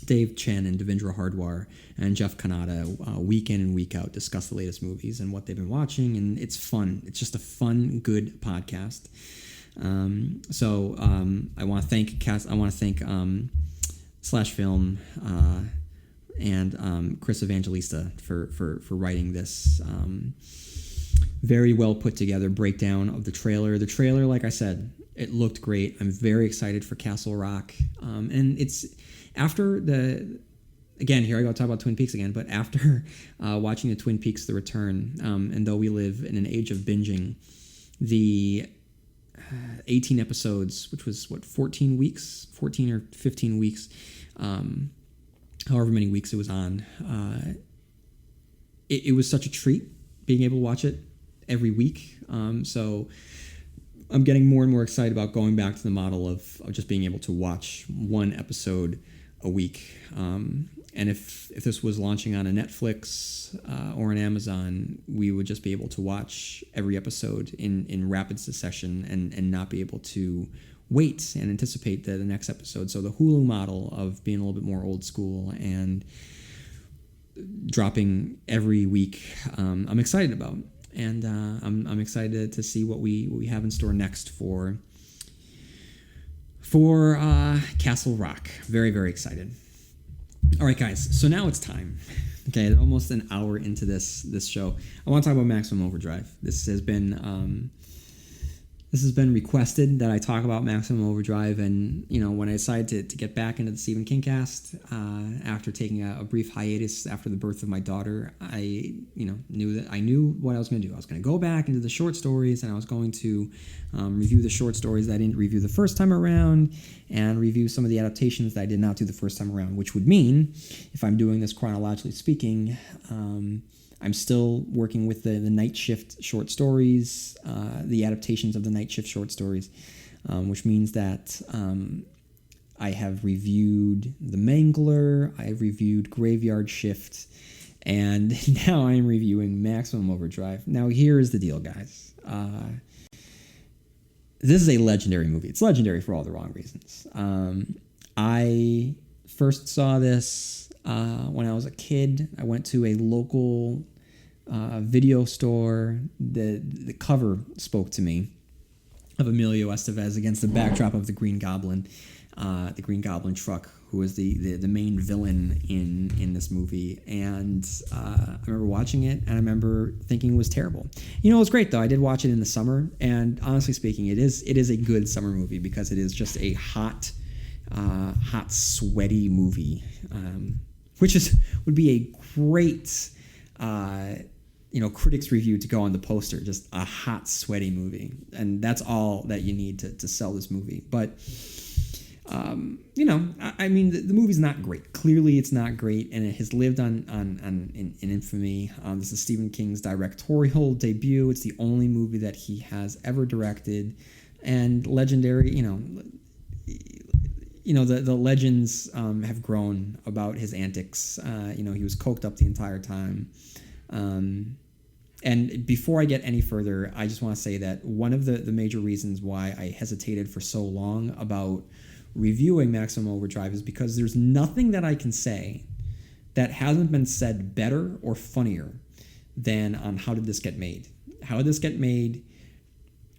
Dave Chen and Devendra Hardwar and Jeff Kanata week in and week out discuss the latest movies and what they've been watching, and it's fun. It's just a fun, good podcast. So I want to thank Slash Film and Chris Evangelista for writing this very well put together breakdown of the trailer. The trailer, like I said, it looked great. I'm very excited for Castle Rock, and it's after again, here I go talk about Twin Peaks again, but after watching the Twin Peaks: The Return, and though we live in an age of binging, the 18 episodes, which was 14 or 15 weeks, however many weeks it was on, it was such a treat being able to watch it every week. So I'm getting more and more excited about going back to the model of just being able to watch one episode a week. And if this was launching on a Netflix or an Amazon, we would just be able to watch every episode in rapid succession and not be able to wait and anticipate the next episode. So the Hulu model of being a little bit more old school and dropping every week, I'm excited about. And I'm excited to see what we have in store next for Castle Rock. Very, very excited. All right, guys. So now it's time. Okay, almost an hour into this show, I want to talk about Maximum Overdrive. This has been requested that I talk about Maximum Overdrive, and when I decided to get back into the Stephen Kingcast after taking a brief hiatus after the birth of my daughter, I knew what I was going to do. I was going to go back into the short stories, and I was going to review the short stories that I didn't review the first time around, and review some of the adaptations that I did not do the first time around. Which would mean, if I'm doing this chronologically speaking, I'm still working with the Night Shift short stories, the adaptations of the Night Shift short stories, which means that I have reviewed The Mangler, I have reviewed Graveyard Shift, and now I am reviewing Maximum Overdrive. Now, here is the deal, guys. This is a legendary movie. It's legendary for all the wrong reasons. I first saw this when I was a kid. I went to a local video store. The cover spoke to me of Emilio Estevez against the backdrop of the Green Goblin truck, who was the main villain in this movie. And I remember watching it, and I remember thinking it was terrible. It was great though. I did watch it in the summer, and honestly speaking, it is a good summer movie because it is just a hot, sweaty movie, which would be a great critics review to go on the poster. Just a hot, sweaty movie, and that's all that you need to sell this movie. But the movie's not great. Clearly, it's not great, and it has lived in infamy. This is Stephen King's directorial debut. It's the only movie that he has ever directed, and legendary. The legends have grown about his antics. He was coked up the entire time. And before I get any further, I just want to say that one of the major reasons why I hesitated for so long about reviewing Maximum Overdrive is because there's nothing that I can say that hasn't been said better or funnier than on How Did This Get Made. How Did This Get Made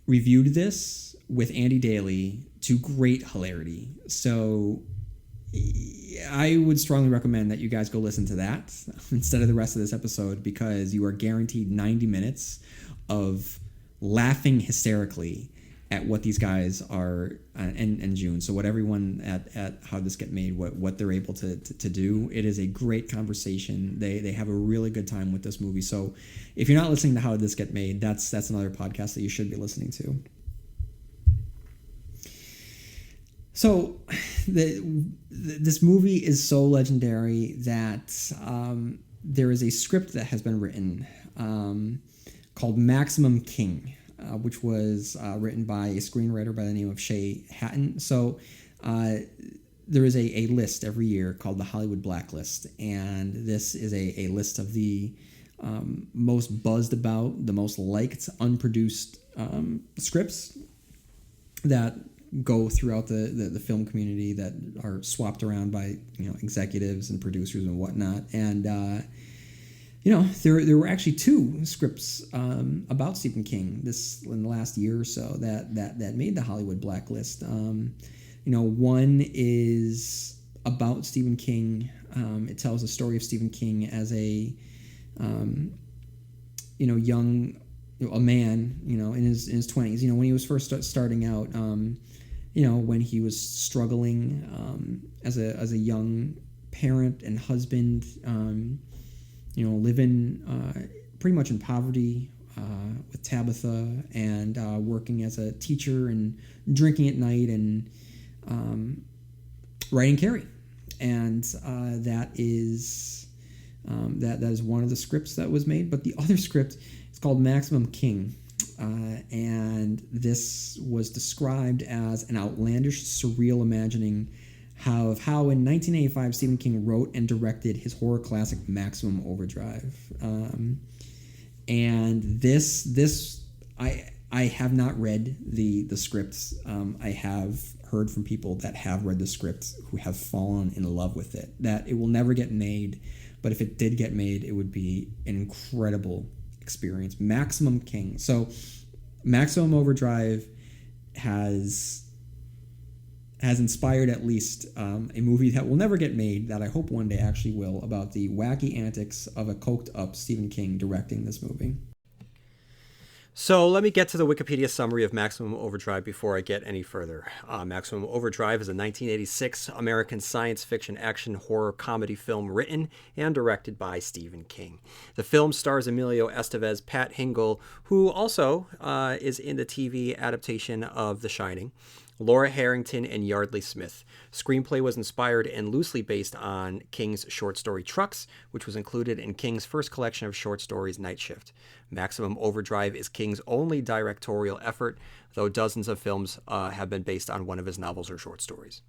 reviewed this with Andy Daly to great hilarity. So I would strongly recommend that you guys go listen to that instead of the rest of this episode, because you are guaranteed 90 minutes of laughing hysterically at what these guys are and June. So what everyone at How This Get Made, what they're able to do, it is a great conversation. They have a really good time with this movie. So if you're not listening to How Did This Get Made, that's another podcast that you should be listening to. So this movie is so legendary that there is a script that has been written called Maximum King, which was written by a screenwriter by the name of Shay Hatton. So there is a list every year called the Hollywood Blacklist, and this is a list of the most buzzed about, the most liked, unproduced scripts that go throughout the film community, that are swapped around by executives and producers and whatnot. And there were actually two scripts about Stephen King in the last year or so that made the Hollywood Blacklist. One is about Stephen King. It tells the story of Stephen King as a a man, in his 20s, when he was first starting out, when he was struggling as a young parent and husband, living pretty much in poverty with Tabitha, and working as a teacher and drinking at night and writing Carrie. And that is one of the scripts that was made. But the other script is called Maximum King. And this was described as an outlandish, surreal imagining of how in 1985 Stephen King wrote and directed his horror classic Maximum Overdrive. And this I have not read the scripts. I have heard from people that have read the script who have fallen in love with it, that it will never get made, but if it did get made, it would be an incredible experience. Maximum King. So Maximum Overdrive has inspired at least a movie that will never get made, that I hope one day actually will, about the wacky antics of a coked up Stephen King directing this movie. So let me get to the Wikipedia summary of Maximum Overdrive before I get any further. Maximum Overdrive is a 1986 American science fiction action horror comedy film written and directed by Stephen King. The film stars Emilio Estevez, Pat Hingle, who also is in the TV adaptation of The Shining, Laura Harrington, and Yardley Smith. Screenplay was inspired and loosely based on King's short story Trucks, which was included in King's first collection of short stories, Night Shift. Maximum Overdrive is King's only directorial effort, though dozens of films have been based on one of his novels or short stories.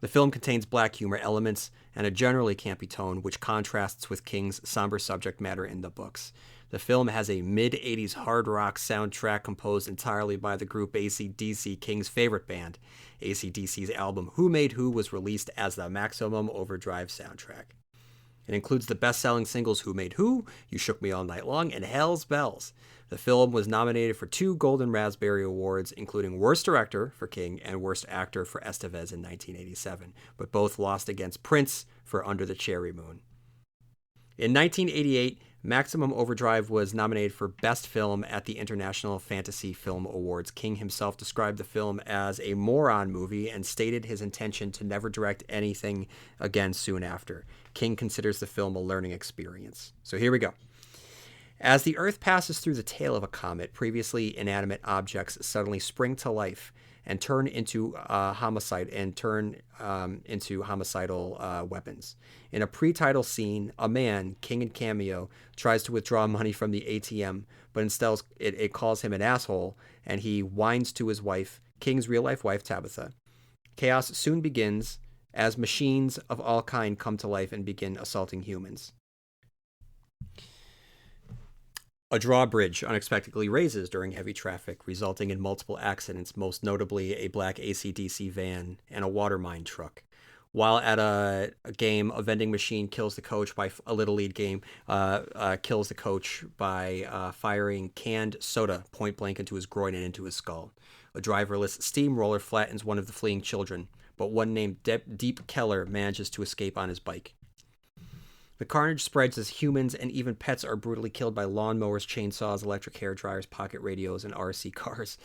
The film contains black humor elements and a generally campy tone, which contrasts with King's somber subject matter in the books. The film has a mid-'80s hard rock soundtrack composed entirely by the group AC/DC, King's favorite band. AC/DC's album Who Made Who was released as the Maximum Overdrive soundtrack. It includes the best-selling singles Who Made Who, You Shook Me All Night Long, and Hell's Bells. The film was nominated for 2 Golden Raspberry Awards, including Worst Director for King and Worst Actor for Estevez in 1987, but both lost against Prince for Under the Cherry Moon. In 1988, Maximum Overdrive was nominated for Best Film at the International Fantasy Film Awards. King himself described the film as a moron movie and stated his intention to never direct anything again soon after. King considers the film a learning experience. So here we go. As the Earth passes through the tail of a comet, previously inanimate objects suddenly spring to life and turn into homicidal weapons. In a pre-title scene, a man, King in cameo, tries to withdraw money from the ATM, but instead it calls him an asshole, and he whines to his wife, King's real-life wife, Tabitha. Chaos soon begins as machines of all kind come to life and begin assaulting humans. A drawbridge unexpectedly raises during heavy traffic, resulting in multiple accidents, most notably a black AC/DC van and a water mine truck. While at a game, a vending machine kills the coach by a Little League game, kills the coach by firing canned soda point blank into his groin and into his skull. A driverless steamroller flattens one of the fleeing children, but one named Deep Keller manages to escape on his bike. The carnage spreads as humans and even pets are brutally killed by lawnmowers, chainsaws, electric hair dryers, pocket radios, and RC cars.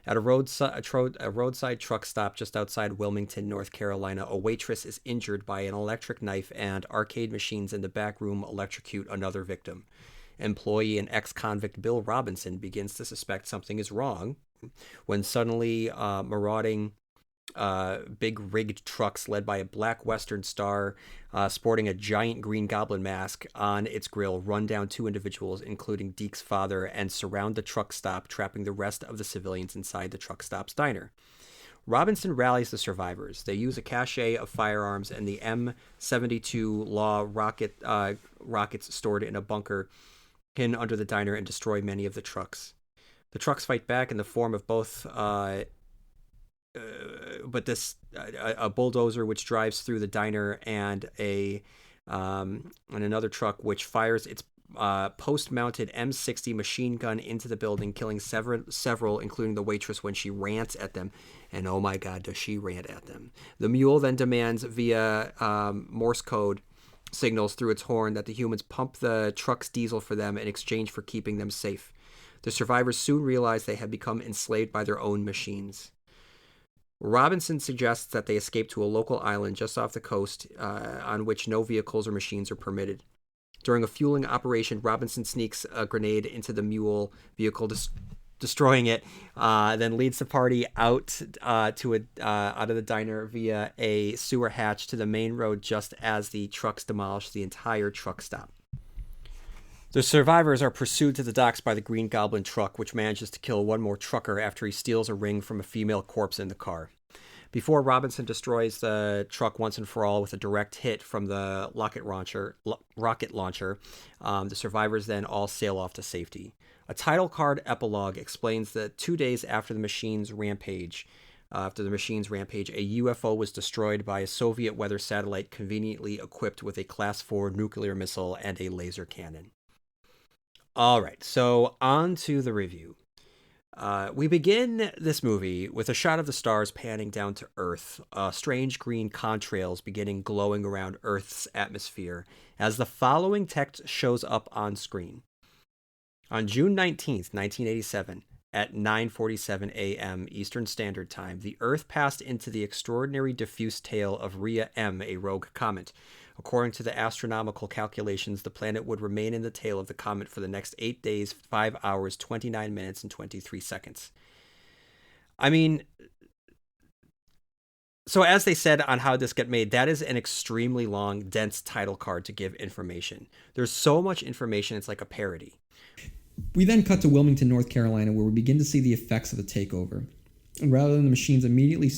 At a roadside truck stop just outside Wilmington, North Carolina, a waitress is injured by an electric knife, and arcade machines in the back room electrocute another victim. Employee and ex-convict Bill Robinson begins to suspect something is wrong when suddenly marauding big rigged trucks led by a black Western star sporting a giant Green Goblin mask on its grill run down 2 individuals, including Deke's father, and surround the truck stop, trapping the rest of the civilians inside the truck stop's diner. Robinson rallies the survivors. They use a cache of firearms and the M72 Law rockets stored in a bunker hidden under the diner and destroy many of the trucks. The trucks fight back in the form of both a bulldozer which drives through the diner and another truck which fires its post-mounted M60 machine gun into the building, killing several, including the waitress when she rants at them. And oh my God, does she rant at them. The mule then demands via Morse code signals through its horn that the humans pump the truck's diesel for them in exchange for keeping them safe. The survivors soon realize they have become enslaved by their own machines. Robinson suggests that they escape to a local island just off the coast on which no vehicles or machines are permitted. During a fueling operation, Robinson sneaks a grenade into the mule vehicle, destroying it, then leads the party out out of the diner via a sewer hatch to the main road just as the trucks demolish the entire truck stop. The survivors are pursued to the docks by the Green Goblin truck, which manages to kill one more trucker after he steals a ring from a female corpse in the car. Before Robinson destroys the truck once and for all with a direct hit from the rocket launcher, the survivors then all sail off to safety. A title card epilogue explains that 2 days after the machine's rampage, a UFO was destroyed by a Soviet weather satellite conveniently equipped with a Class 4 nuclear missile and a laser cannon. All right, so on to the review. We begin this movie with a shot of the stars panning down to Earth, strange green contrails beginning glowing around Earth's atmosphere as the following text shows up on screen. On June 19th, 1987, at 9:47 a.m. Eastern Standard Time, the Earth passed into the extraordinary diffuse tail of Rhea M, a rogue comet. According to the astronomical calculations, the planet would remain in the tail of the comet for the next 8 days, 5 hours, 29 minutes, and 23 seconds. I mean, so as they said on How This Get Made, that is an extremely long, dense title card to give information. There's so much information, it's like a parody. We then cut to Wilmington, North Carolina, where we begin to see the effects of the takeover. And rather than the machines immediately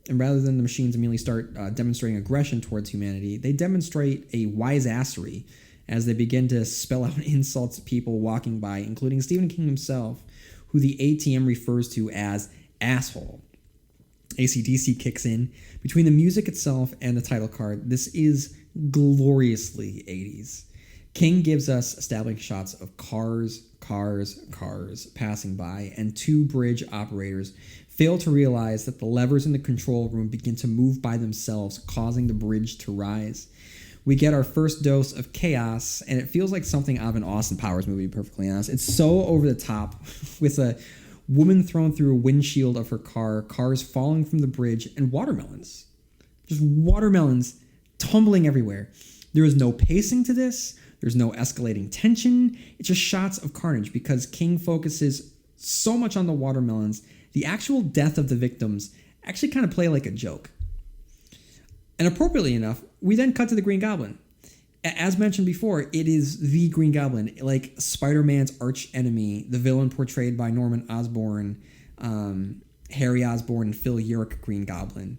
And rather than the machines immediately start demonstrating aggression towards humanity, they demonstrate a wise-assery as they begin to spell out insults at people walking by, including Stephen King himself, who the ATM refers to as asshole. AC/DC kicks in. Between the music itself and the title card, this is gloriously 80s. King gives us establishing shots of cars passing by, and two bridge operators fail to realize that the levers in the control room begin to move by themselves, causing the bridge to rise. We get our first dose of chaos, and it feels like something out of an Austin Powers movie, to be perfectly honest. It's so over the top, with a woman thrown through a windshield of her car, cars falling from the bridge, and watermelons. Just watermelons tumbling everywhere. There is no pacing to this. There's no escalating tension. It's just shots of carnage because King focuses so much on the watermelons. The actual death of the victims actually kind of play like a joke. And appropriately enough, we then cut to the Green Goblin. As mentioned before, it is the Green Goblin, like Spider-Man's arch enemy, the villain portrayed by Norman Osborn, Harry Osborn, and Phil Urich Green Goblin.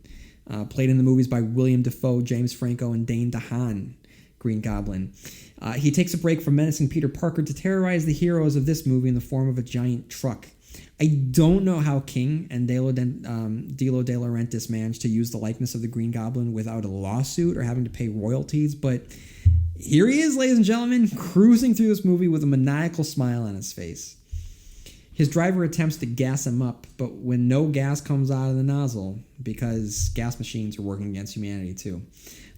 Played in the movies by William Dafoe, James Franco, and Dane DeHaan Green Goblin. He takes a break from menacing Peter Parker to terrorize the heroes of this movie in the form of a giant truck. I don't know how King and Dilo De Laurentiis managed to use the likeness of the Green Goblin without a lawsuit or having to pay royalties, but here he is, ladies and gentlemen, cruising through this movie with a maniacal smile on his face. His driver attempts to gas him up, but when no gas comes out of the nozzle, because gas machines are working against humanity too,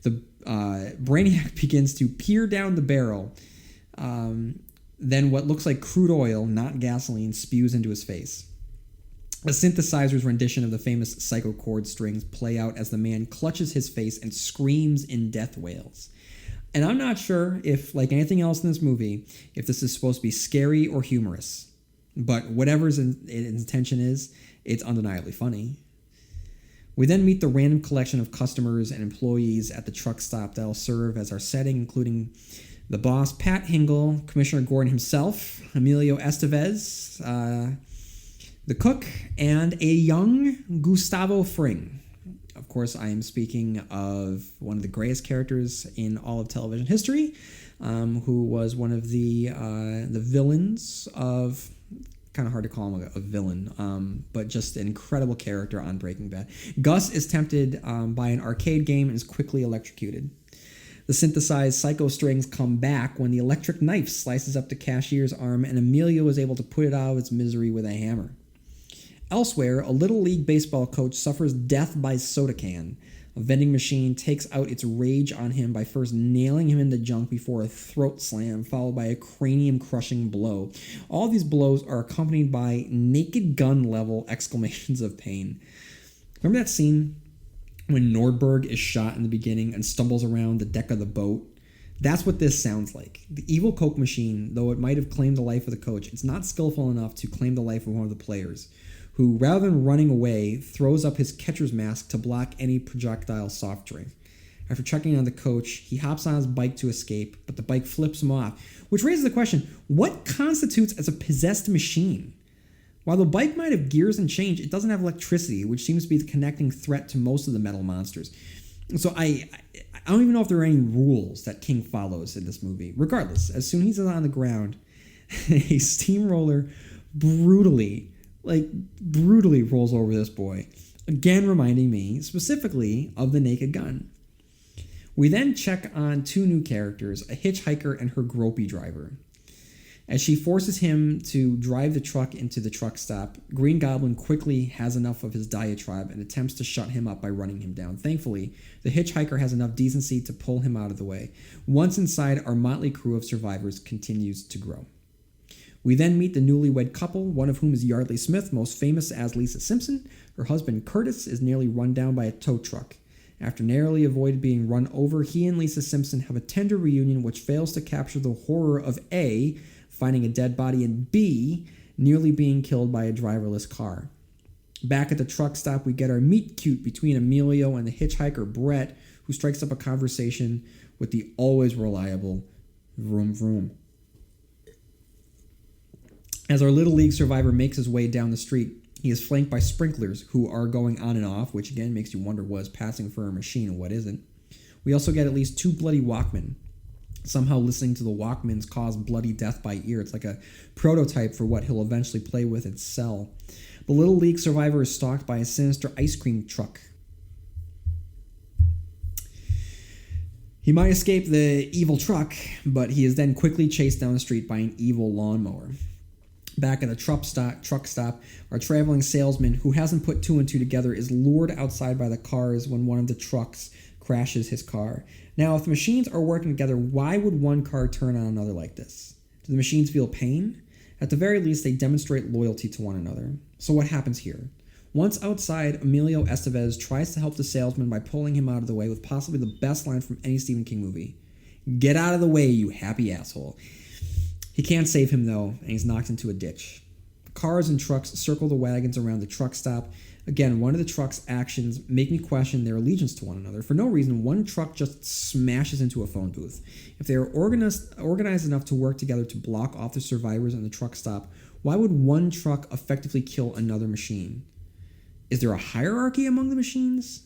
the Brainiac begins to peer down the barrel. Then what looks like crude oil, not gasoline, spews into his face. A synthesizer's rendition of the famous psycho chord strings play out as the man clutches his face and screams in death wails. And I'm not sure if, like anything else in this movie, if this is supposed to be scary or humorous. But whatever its intention is, it's undeniably funny. We then meet the random collection of customers and employees at the truck stop that'll serve as our setting, including the boss, Pat Hingle, Commissioner Gordon himself, Emilio Estevez, the cook, and a young Gustavo Fring. Of course, I am speaking of one of the greatest characters in all of television history, who was one of the villains of... Kind of hard to call him a villain, but just an incredible character on Breaking Bad. Gus is tempted by an arcade game and is quickly electrocuted. The synthesized psycho strings come back when the electric knife slices up the cashier's arm and Emilio is able to put it out of its misery with a hammer. Elsewhere, a Little League baseball coach suffers death by soda can. A vending machine takes out its rage on him by first nailing him into junk before a throat slam, followed by a cranium-crushing blow. All these blows are accompanied by Naked Gun-level exclamations of pain. Remember that scene when Nordberg is shot in the beginning and stumbles around the deck of the boat? That's what this sounds like. The evil Coke machine, though it might have claimed the life of the coach, it's not skillful enough to claim the life of one of the players, who, rather than running away, throws up his catcher's mask to block any projectile soft drink. After checking on the coach, he hops on his bike to escape, but the bike flips him off, which raises the question, what constitutes as a possessed machine? While the bike might have gears and chains, it doesn't have electricity, which seems to be the connecting threat to most of the metal monsters. So I don't even know if there are any rules that King follows in this movie. Regardless, as soon as he's on the ground, a steamroller brutally rolls over this boy, again reminding me specifically of the Naked Gun. We then check on two new characters, a hitchhiker and her gropey driver. As she forces him to drive the truck into the truck stop, Green Goblin quickly has enough of his diatribe and attempts to shut him up by running him down. Thankfully, the hitchhiker has enough decency to pull him out of the way. Once inside, our motley crew of survivors continues to grow. We then meet the newlywed couple, one of whom is Yardley Smith, most famous as Lisa Simpson. Her husband, Curtis, is nearly run down by a tow truck. After narrowly avoiding being run over, he and Lisa Simpson have a tender reunion which fails to capture the horror of A, finding a dead body, and B, nearly being killed by a driverless car. Back at the truck stop, we get our meet cute between Emilio and the hitchhiker, Brett, who strikes up a conversation with the always reliable Vroom Vroom. As our Little League survivor makes his way down the street, He is flanked by sprinklers who are going on and off, which again makes you wonder what is passing for a machine and what isn't. We also get at least 2 bloody Walkmen. Somehow listening to the Walkmans cause bloody death by ear. It's like a prototype for what he'll eventually play with and sell. The Little League survivor is stalked by a sinister ice cream truck. He might escape the evil truck, but he is then quickly chased down the street by an evil lawnmower. Back at the truck stop, our traveling salesman, who hasn't put 2 and 2 together, is lured outside by the cars when one of the trucks crashes his car. Now, if the machines are working together, why would one car turn on another like this? Do the machines feel pain? At the very least, they demonstrate loyalty to one another. So what happens here? Once outside, Emilio Estevez tries to help the salesman by pulling him out of the way with possibly the best line from any Stephen King movie. "Get out of the way, you happy asshole." He can't save him, though, and he's knocked into a ditch. Cars and trucks circle the wagons around the truck stop. Again, one of the truck's actions make me question their allegiance to one another. For no reason, one truck just smashes into a phone booth. If they are organized enough to work together to block off the survivors in the truck stop, why would one truck effectively kill another machine? Is there a hierarchy among the machines?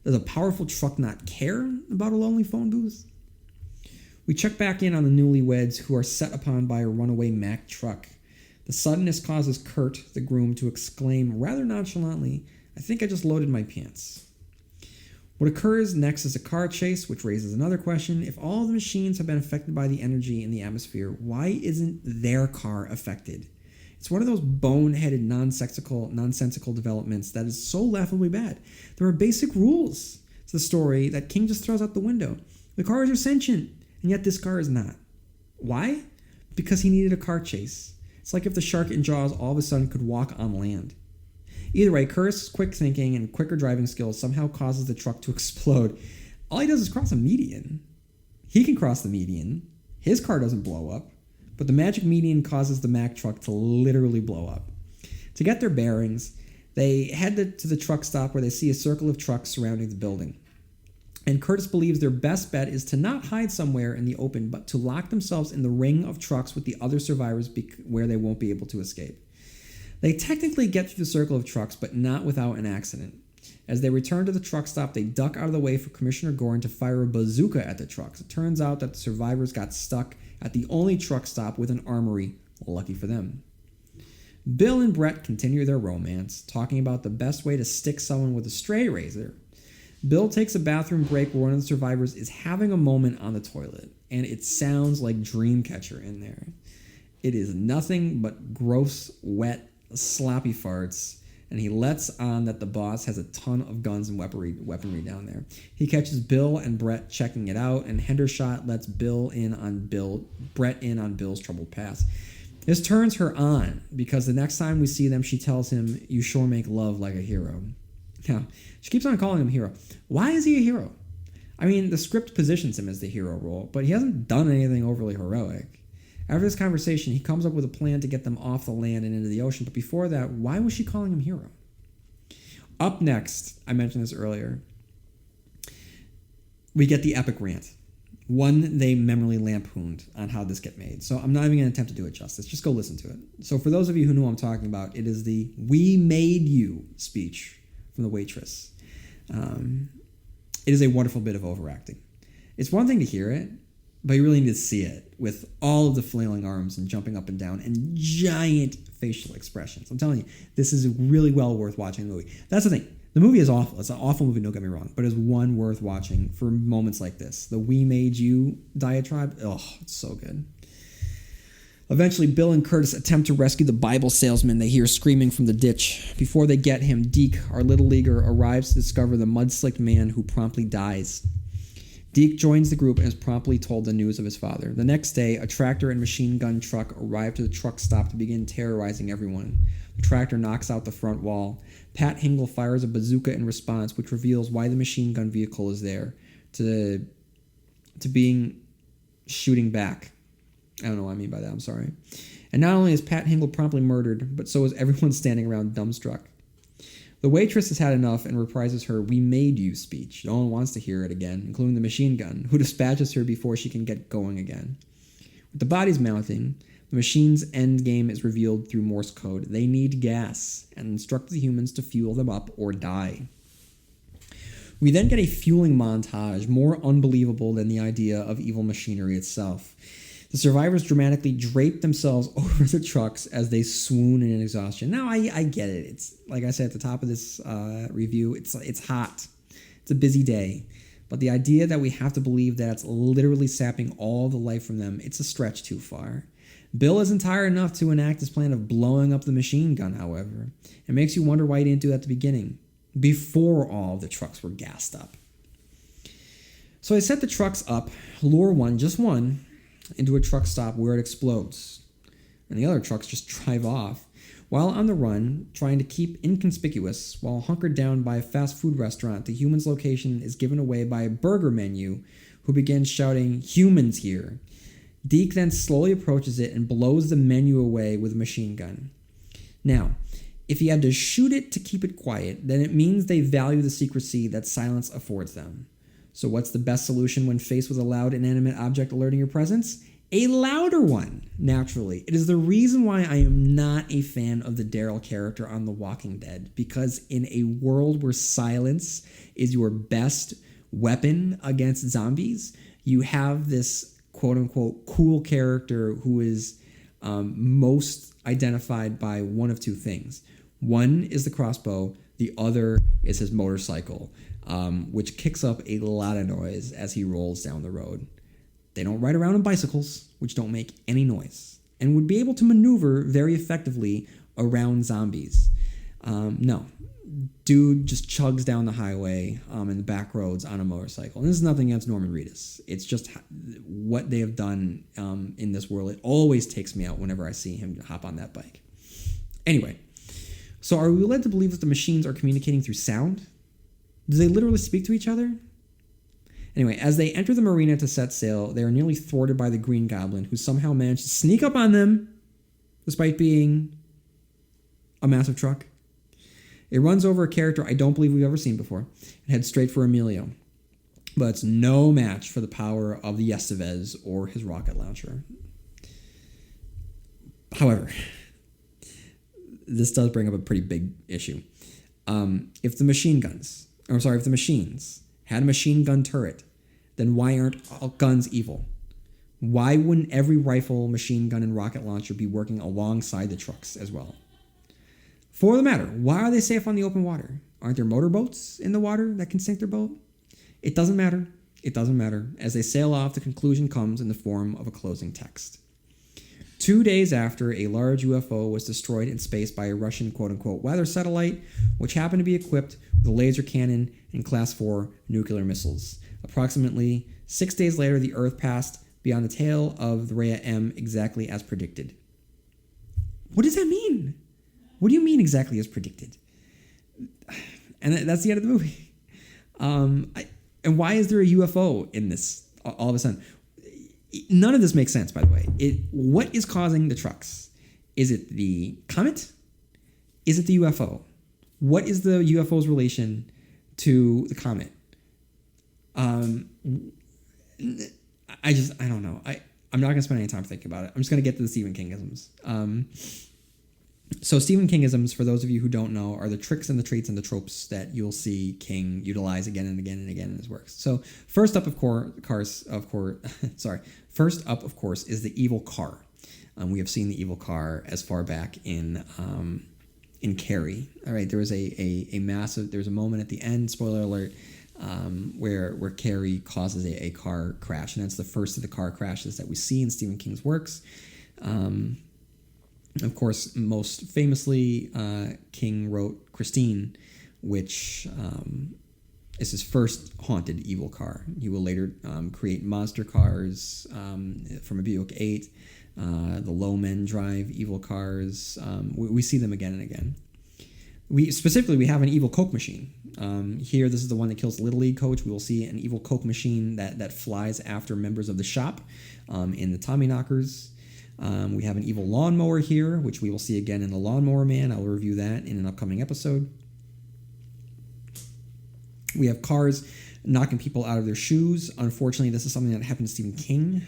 Does a powerful truck not care about a lonely phone booth? We check back in on the newlyweds who are set upon by a runaway Mack truck. The suddenness causes Kurt, the groom, to exclaim rather nonchalantly, "I think I just loaded my pants." What occurs next is a car chase, which raises another question. If all the machines have been affected by the energy in the atmosphere, why isn't their car affected? It's one of those boneheaded, nonsensical developments that is so laughably bad. There are basic rules to the story that King just throws out the window. The cars are sentient, and yet this car is not. Why? Because he needed a car chase. It's like if the shark in Jaws all of a sudden could walk on land. Either way, Kurt's quick thinking and quicker driving skills somehow causes the truck to explode. All he does is cross a median. He can cross the median. His car doesn't blow up. But the magic median causes the Mack truck to literally blow up. To get their bearings, they head to the truck stop where they see a circle of trucks surrounding the building. And Curtis believes their best bet is to not hide somewhere in the open, but to lock themselves in the ring of trucks with the other survivors where they won't be able to escape. They technically get through the circle of trucks, but not without an accident. As they return to the truck stop, they duck out of the way for Commissioner Gordon to fire a bazooka at the trucks. It turns out that the survivors got stuck at the only truck stop with an armory. Lucky for them. Bill and Brett continue their romance, talking about the best way to stick someone with a stray razor. Bill takes a bathroom break where one of the survivors is having a moment on the toilet, and it sounds like Dreamcatcher in there. It is nothing but gross, wet, sloppy farts, and he lets on that the boss has a ton of guns and weaponry down there. He catches Bill and Brett checking it out, and Hendershot lets Brett in on Bill's troubled past. This turns her on, because the next time we see them, she tells him, "You sure make love like a hero." Now, she keeps on calling him hero. Why is he a hero? I mean, the script positions him as the hero role, but he hasn't done anything overly heroic. After this conversation, he comes up with a plan to get them off the land and into the ocean, but before that, why was she calling him hero? Up next, I mentioned this earlier, we get the epic rant. One they memorably lampooned on how this get made. So I'm not even going to attempt to do it justice. Just go listen to it. So for those of you who know what I'm talking about, it is the "We made you" speech from the waitress. It is a wonderful bit of overacting. It's one thing to hear it, but you really need to see it with all of the flailing arms and jumping up and down and giant facial expressions. I'm telling you, this is really well worth watching the movie. That's the thing. The movie is awful. It's an awful movie, don't get me wrong, but it's one worth watching for moments like this. The "We made you" diatribe, it's so good. Eventually, Bill and Curtis attempt to rescue the Bible salesman they hear screaming from the ditch. Before they get him, Deke, our little leaguer, arrives to discover the mud-slicked man who promptly dies. Deke joins the group and is promptly told the news of his father. The next day, a tractor and machine gun truck arrive to the truck stop to begin terrorizing everyone. The tractor knocks out the front wall. Pat Hingle fires a bazooka in response, which reveals why the machine gun vehicle is there, to being shooting back. I don't know what I mean by that, I'm sorry. And not only is Pat Hingle promptly murdered, but so is everyone standing around dumbstruck. The waitress has had enough and reprises her "We made you" speech. No one wants to hear it again, including the machine gun, who dispatches her before she can get going again. With the bodies mounting, The machine's end game is revealed through Morse code. They need gas and instruct the humans to fuel them up or die. We then get a fueling montage, more unbelievable than the idea of evil machinery itself. The survivors dramatically drape themselves over the trucks as they swoon in exhaustion. Now, I get it. It's like I said at the top of this review, it's hot. It's a busy day. But the idea that we have to believe that it's literally sapping all the life from them, it's a stretch too far. Bill isn't tired enough to enact his plan of blowing up the machine gun, however. It makes you wonder why he didn't do that at the beginning, before all the trucks were gassed up. So I set the trucks up, lure one, just one, into a truck stop where it explodes. And the other trucks just drive off. While on the run, trying to keep inconspicuous, while hunkered down by a fast food restaurant, the human's location is given away by a burger menu who begins shouting, "Humans here." Deke then slowly approaches it and blows the menu away with a machine gun. Now, if he had to shoot it to keep it quiet, then it means they value the secrecy that silence affords them. So what's the best solution when faced with a loud, inanimate object alerting your presence? A louder one, naturally. It is the reason why I am not a fan of the Daryl character on The Walking Dead, because in a world where silence is your best weapon against zombies, you have this quote-unquote cool character who is most identified by one of two things. One is the crossbow, the other is his motorcycle, which kicks up a lot of noise as he rolls down the road. They don't ride around on bicycles, which don't make any noise, and would be able to maneuver very effectively around zombies. No. Dude just chugs down the highway in the back roads on a motorcycle. And this is nothing against Norman Reedus. It's just what they have done in this world. It always takes me out whenever I see him hop on that bike. Anyway, so are we led to believe that the machines are communicating through sound? Do they literally speak to each other? Anyway, as they enter the marina to set sail, they are nearly thwarted by the Green Goblin, who somehow managed to sneak up on them, despite being a massive truck. It runs over a character I don't believe we've ever seen before and heads straight for Emilio. But it's no match for the power of the Estevez or his rocket launcher. However, this does bring up a pretty big issue. If the machines had a machine gun turret, then why aren't all guns evil? Why wouldn't every rifle, machine gun, and rocket launcher be working alongside the trucks as well? For the matter, why are they safe on the open water? Aren't there motorboats in the water that can sink their boat? It doesn't matter. It doesn't matter. As they sail off, the conclusion comes in the form of a closing text. 2 days after, a large UFO was destroyed in space by a Russian quote-unquote weather satellite, which happened to be equipped with a laser cannon and Class 4 nuclear missiles. Approximately 6 days later, the Earth passed beyond the tail of the Rhea M exactly as predicted. What does that mean? What do you mean exactly as predicted? And that's the end of the movie. And why is there a UFO in this all of a sudden? None of this makes sense, by the way. What is causing the trucks? Is it the comet? Is it the UFO? What is the UFO's relation to the comet? I don't know. I'm not going to spend any time thinking about it. I'm just going to get to the Stephen Kingisms. So Stephen Kingisms, for those of you who don't know, are the tricks and the traits and the tropes that you'll see King utilize again and again and again in his works. So first up, of course, is the evil car. We have seen the evil car as far back in Carrie. All right, there was there's a moment at the end, spoiler alert, where Carrie causes a car crash, and that's the first of the car crashes that we see in Stephen King's works. Of course, most famously, King wrote Christine, which is his first haunted evil car. He will later create monster cars from a Buick 8, the low men drive evil cars. We see them again and again. We have an evil Coke machine. Here, this is the one that kills the Little League coach. We will see an evil Coke machine that flies after members of the shop in the Tommyknockers. We have an evil lawnmower here, which we will see again in The Lawnmower Man. I will review that in an upcoming episode. We have cars knocking people out of their shoes. Unfortunately, this is something that happened to Stephen King.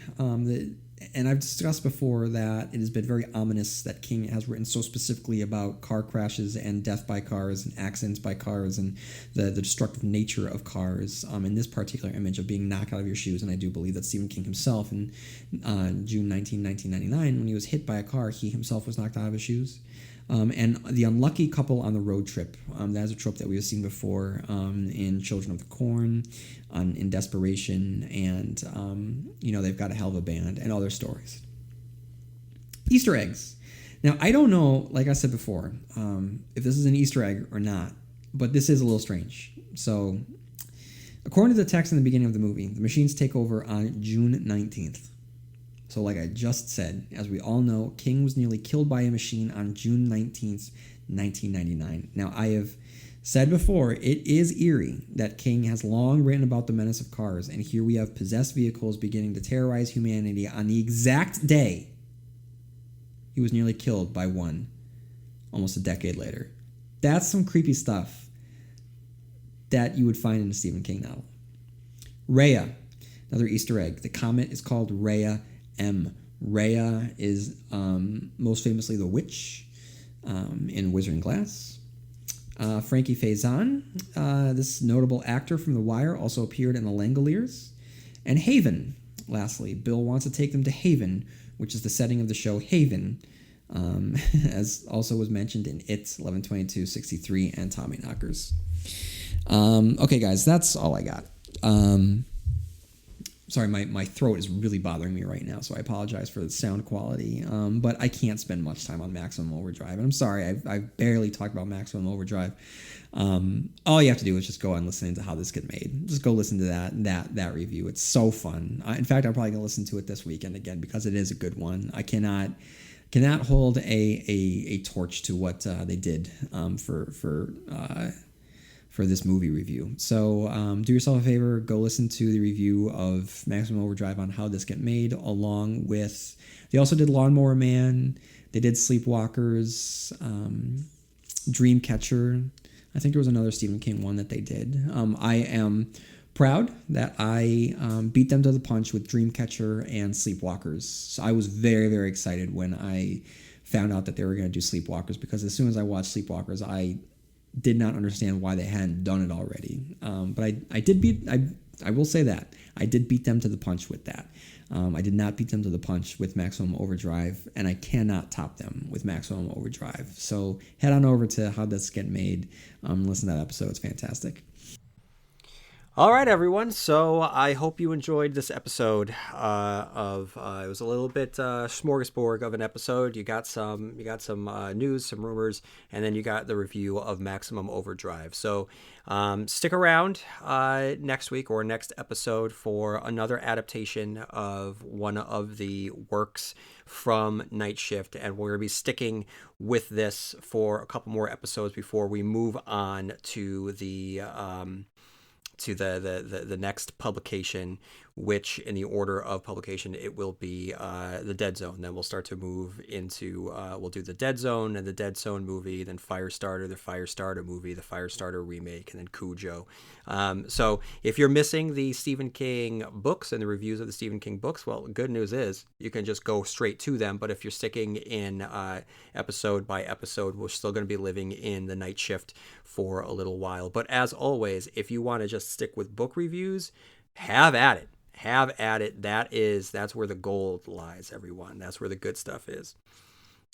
and I've discussed before that it has been very ominous that King has written so specifically about car crashes and death by cars and accidents by cars and the destructive nature of cars in this particular image of being knocked out of your shoes. And I do believe that Stephen King himself in June 1999, when he was hit by a car, he himself was knocked out of his shoes. And the unlucky couple on the road trip. That is a trope that we have seen before in Children of the Corn, in Desperation, and they've got a hell of a band and other stories. Easter eggs. Now, I don't know, like I said before, if this is an Easter egg or not, but this is a little strange. So, according to the text in the beginning of the movie, the machines take over on June 19th. So like I just said, as we all know, King was nearly killed by a machine on June 19th, 1999. Now, I have said before, it is eerie that King has long written about the menace of cars, and here we have possessed vehicles beginning to terrorize humanity on the exact day he was nearly killed by one, almost a decade later. That's some creepy stuff that you would find in a Stephen King novel. Rhea, another Easter egg. The comet is called Rhea M. Rhea is most famously the witch in Wizard & Glass. Frankie Faison, this notable actor from The Wire, also appeared in The Langoliers. And Haven, lastly. Bill wants to take them to Haven, which is the setting of the show Haven, as also was mentioned in It, 11/22/63, and Tommyknockers. Okay, guys, that's all I got. Sorry, my throat is really bothering me right now, so I apologize for the sound quality. But I can't spend much time on Maximum Overdrive. And I'm sorry, I've barely talked about Maximum Overdrive. All you have to do is just go and listen to How This Get Made. Just go listen to that review. It's so fun. In fact, I'm probably going to listen to it this weekend again because it is a good one. I cannot hold a torch to what they did for this movie review. So do yourself a favor, go listen to the review of Maximum Overdrive on How This Get Made, along with, they also did Lawnmower Man, they did Sleepwalkers, Dreamcatcher. I think there was another Stephen King one that they did. I am proud that I beat them to the punch with Dreamcatcher and Sleepwalkers. So I was very, very excited when I found out that they were going to do Sleepwalkers, because as soon as I watched Sleepwalkers, I did not understand why they hadn't done it already. But I will say that I did beat them to the punch with that. I did not beat them to the punch with Maximum Overdrive, and I cannot top them with Maximum Overdrive. So head on over to How This Get Made. Listen to that episode. It's fantastic. All right, everyone. So I hope you enjoyed this episode of it was a little bit smorgasbord of an episode. You got some news, some rumors, and then you got the review of Maximum Overdrive. So stick around next week or next episode for another adaptation of one of the works from Night Shift, and we're going to be sticking with this for a couple more episodes before we move on to the next publication, which in the order of publication, it will be the Dead Zone. Then we'll start to move into, we'll do the Dead Zone and the Dead Zone movie, then Firestarter, the Firestarter movie, the Firestarter remake, and then Cujo. So if you're missing the Stephen King books and the reviews of the Stephen King books, well, good news is you can just go straight to them. But if you're sticking in episode by episode, we're still going to be living in the Night Shift for a little while. But as always, if you want to just stick with book reviews, have at it. Have at it. That's where the gold lies, everyone. That's where the good stuff is.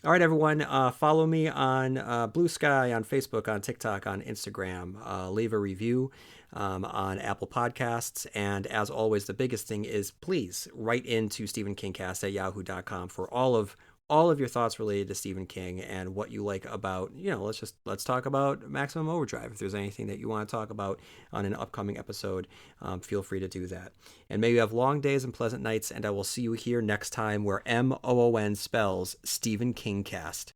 All right, everyone. Follow me on Blue Sky, on Facebook, on TikTok, on Instagram. Leave a review on Apple Podcasts. And as always, the biggest thing is please write into stephenkingcast at yahoo.com for all of your thoughts related to Stephen King and what you like about, let's talk about Maximum Overdrive. If there's anything that you want to talk about on an upcoming episode, feel free to do that. And may you have long days and pleasant nights, and I will see you here next time where MOON spells Stephen Kingcast.